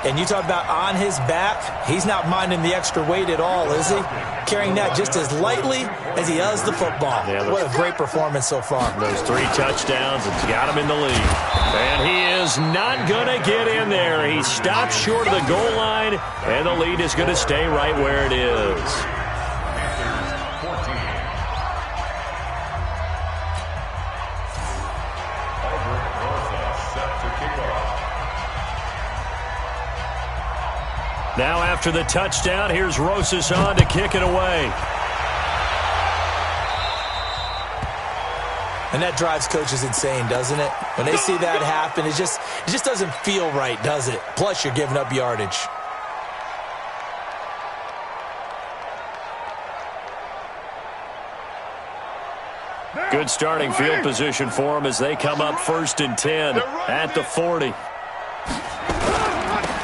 And you talk about on his back, he's not minding the extra weight at all, is he? Carrying that just as lightly as he does the football. Yeah, what a great performance so far. Those 3 touchdowns, it's got him in the lead. And he is not going to get in there. He stops short of the goal line, and the lead is going to stay right where it is. Now after the touchdown, here's Rosas on to kick it away. And that drives coaches insane, doesn't it? When they see that happen, it just doesn't feel right, does it? Plus, you're giving up yardage. Good starting field position for them as they come up first and 10 at the 40.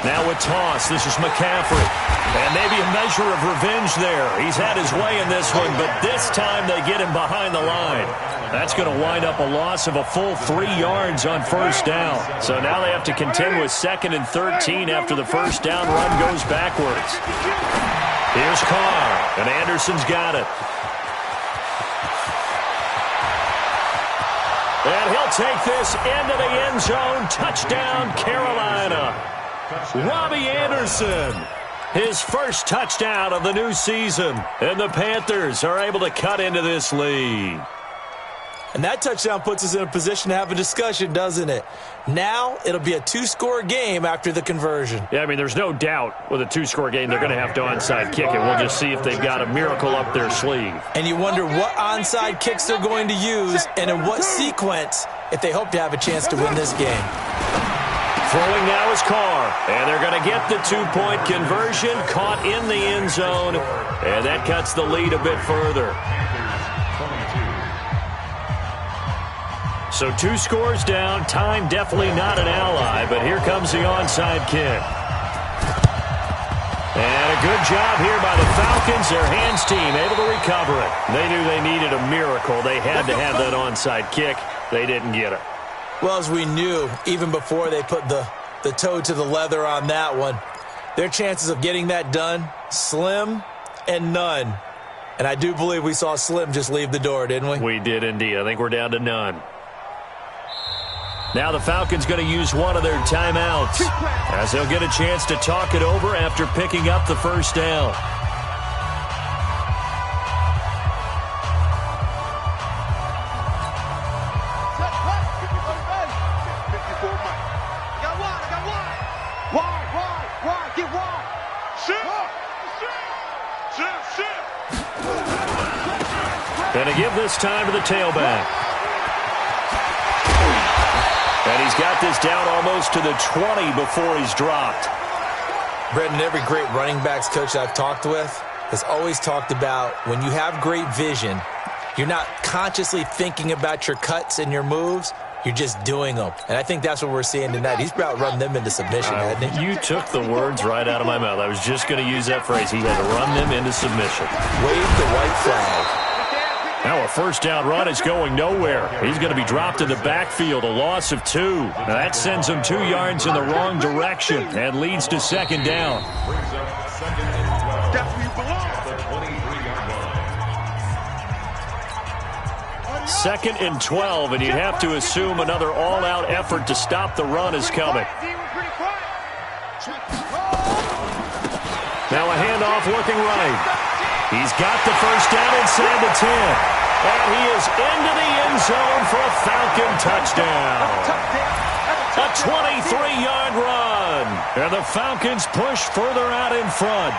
Now a toss. This is McCaffrey. And maybe a measure of revenge there. He's had his way in this one, but this time they get him behind the line. That's going to wind up a loss of a full 3 yards on first down. So now they have to contend with 2nd and 13 after the first down run goes backwards. Here's Carr, and Anderson's got it. And he'll take this into the end zone. Touchdown, Carolina. Robbie Anderson, his first touchdown of the new season. And the Panthers are able to cut into this lead. And that touchdown puts us in a position to have a discussion, doesn't it? Now it'll be a 2-score game after the conversion. Yeah, I mean, there's no doubt with a 2-score game they're going to have to onside kick it. We'll just see if they've got a miracle up their sleeve. And you wonder what onside kicks they're going to use and in what sequence if they hope to have a chance to win this game. Throwing now is Carr, and they're going to get the 2-point conversion, caught in the end zone, and that cuts the lead a bit further. So 2 scores down, time definitely not an ally, but here comes the onside kick. And a good job here by the Falcons, their hands team able to recover it. They knew they needed a miracle. They had to have that onside kick. They didn't get it. Well, as we knew, even before they put the toe to the leather on that one, their chances of getting that done, slim and none. And I do believe we saw Slim just leave the door, didn't we? We did indeed. I think we're down to none. Now the Falcons going to use one of their timeouts as they'll get a chance to talk it over after picking up the first down. They give this time to the tailback. And he's got this down almost to the 20 before he's dropped. Brendan, every great running backs coach I've talked with has always talked about when you have great vision, you're not consciously thinking about your cuts and your moves. You're just doing them. And I think that's what we're seeing tonight. He's about running them into submission, hasn't he? You took the words right out of my mouth. I was just going to use that phrase. He had to run them into submission. Wave the white flag. Now a first down run is going nowhere. He's going to be dropped in the backfield, a loss of 2. Now that sends him 2 yards in the wrong direction and leads to second down. That's where you belong. Second and 12, and you have to assume another all-out effort to stop the run is coming. Now a handoff looking right. He's got the first down inside the 10. And he is into the end zone for a Falcon touchdown. A 23-yard run. And the Falcons push further out in front.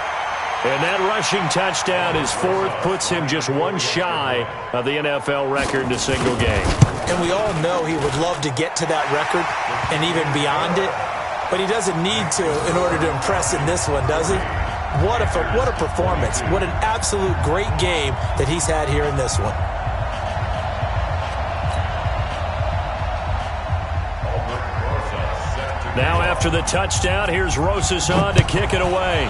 And that rushing touchdown is 4th, puts him just 1 shy of the NFL record in a single game. And we all know he would love to get to that record and even beyond it. But he doesn't need to in order to impress in this one, does he? What a performance. What an absolute great game that he's had here in this one. Now after the touchdown, here's Rosas on to kick it away.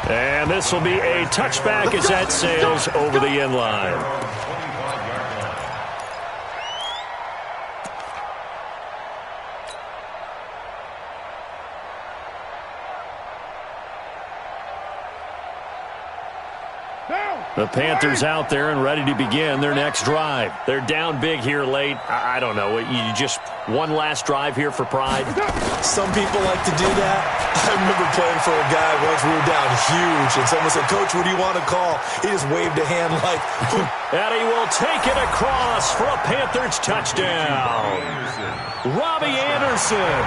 And this will be a touchback as that sails over the end line. The Panthers out there and ready to begin their next drive. They're down big here late. I don't know. You just one last drive here for pride? Some people like to do that. I remember playing for a guy once. We were down huge, and someone said, "Coach, what do you want to call?" He just waved a hand like... And he will take it across for a Panthers touchdown. Robbie Anderson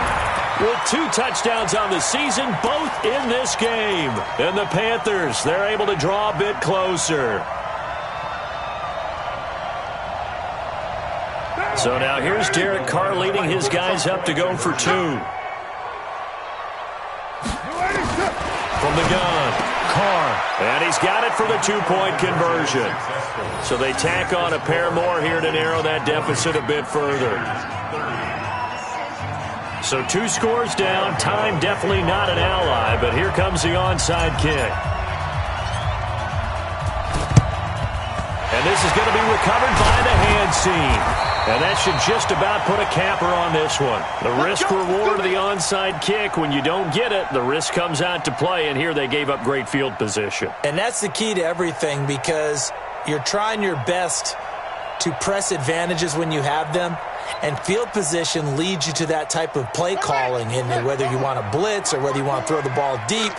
with 2 touchdowns on the season, both in this game. And the Panthers, they're able to draw a bit closer. So now here's Derek Carr leading his guys up to go for 2. From the gun, Carr, and he's got it for the 2-point conversion. So they tack on a pair more here to narrow that deficit a bit further. So 2 scores down, time definitely not an ally, but here comes the onside kick. And this is going to be recovered by the hand seam. And that should just about put a capper on this one. The risk-reward of the onside kick, when you don't get it, the risk comes out to play, and here they gave up great field position. And that's the key to everything, because you're trying your best to press advantages when you have them, and field position leads you to that type of play calling, and whether you want to blitz or whether you want to throw the ball deep,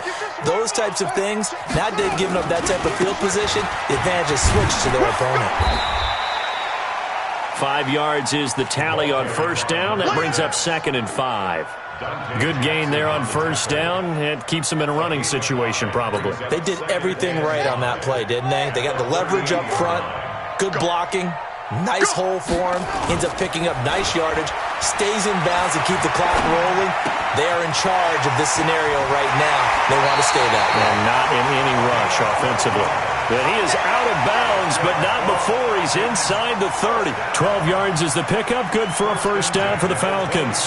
those types of things. Now they've given up that type of field position, the advantage is switched to their opponent. 5 yards is the tally on first down. That brings up 2nd and 5. Good gain there on first down. It keeps them in a running situation probably. They did everything right on that play, didn't they? They got the leverage up front, good blocking, nice hole for him, ends up picking up nice yardage, stays in bounds and keep the clock rolling. They are in charge of this scenario right now. They want to stay that way. And not in any rush offensively. But he is out of bounds, but not before he's inside the 30. 12 yards is the pickup. Good for a first down for the Falcons.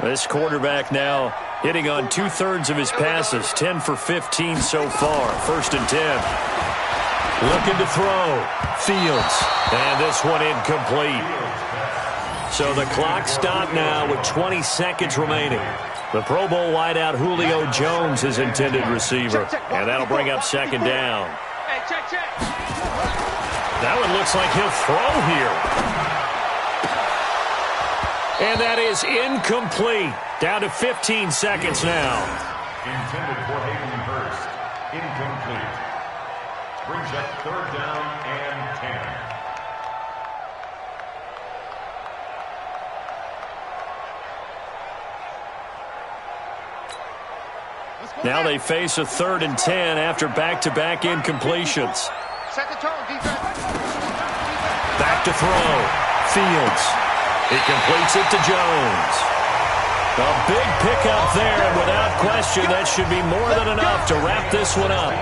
This quarterback now hitting on 2/3 of his passes, 10 for 15 so far. 1st and 10. Looking to throw. Fields. And this one incomplete. So the clock stopped now with 20 seconds remaining. The Pro Bowl wideout Julio Jones, his intended receiver. And that'll bring up 2nd down. That one looks like he'll throw here. And that is incomplete. Down to 15 seconds now. Intended for Hayden Hurst. Incomplete. Brings up 3rd down and 10. Now they face a 3rd and 10 after back-to-back incompletions. Set the tone, defense. Back to throw. Fields. He completes it to Jones. A big pickup there, and without question, that should be more than enough to wrap this one up.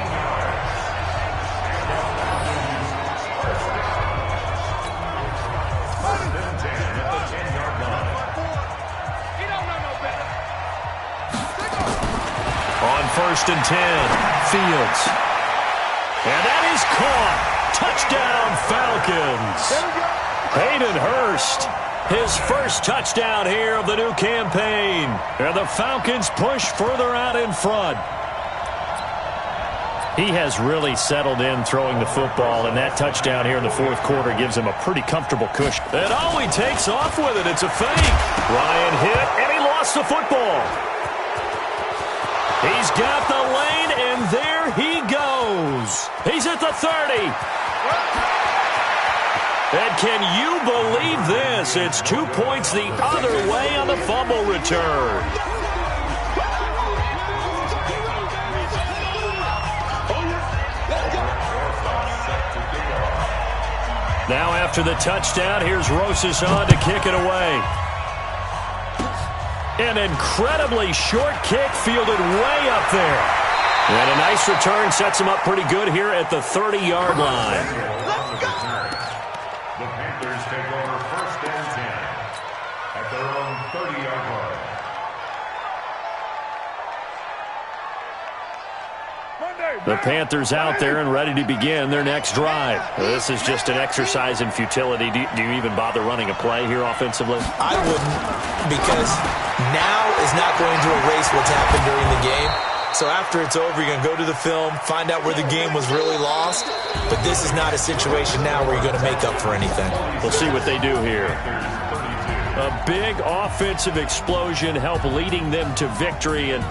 On 1st and 10, Fields. And that is caught. Touchdown, Falcons. Hayden Hurst, his first touchdown here of the new campaign. And the Falcons push further out in front. He has really settled in throwing the football, and that touchdown here in the 4th quarter gives him a pretty comfortable cushion. And oh, he takes off with it. It's a fake. Ryan hit, and he lost the football. He's got the lane, and there he goes. He's at the 30. And can you believe this? It's 2 points the other way on the fumble return. Now after the touchdown, here's Rosas on to kick it away. An incredibly short kick fielded way up there. And a nice return sets him up pretty good here at the 30-yard line. The Panthers take over 1st and 10 at their own 30-yard line. The Panthers out there and ready to begin their next drive. This is just an exercise in futility. Do you even bother running a play here offensively? I wouldn't, because now is not going to erase what's happened during the game. So after it's over, you're going to go to the film, find out where the game was really lost. But this is not a situation now where you're going to make up for anything. We'll see what they do here. A big offensive explosion help leading them to victory. And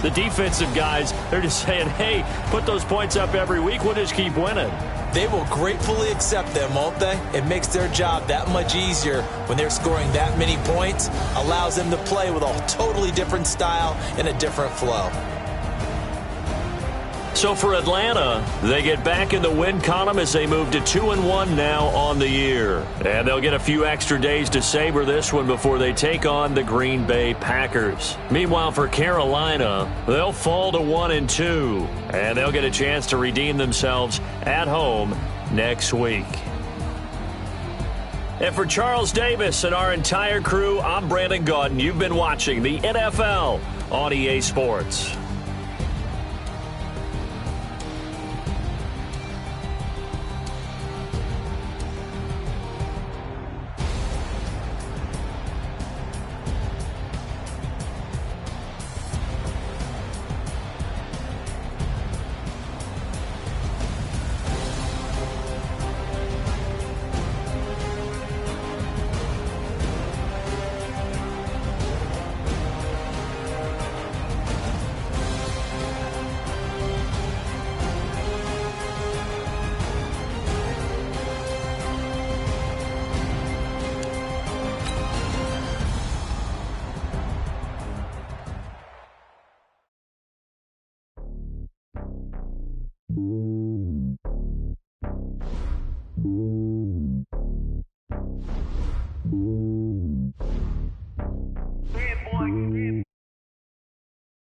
the defensive guys, they're just saying, hey, put those points up every week. We'll just keep winning. They will gratefully accept them, won't they? It makes their job that much easier when they're scoring that many points. Allows them to play with a totally different style and a different flow. So for Atlanta, they get back in the win column as they move to 2-1 now on the year. And they'll get a few extra days to savor this one before they take on the Green Bay Packers. Meanwhile, for Carolina, they'll fall to 1-2. And they'll get a chance to redeem themselves at home next week. And for Charles Davis and our entire crew, I'm Brandon Gaudin. You've been watching the NFL on EA Sports. Mm-hmm.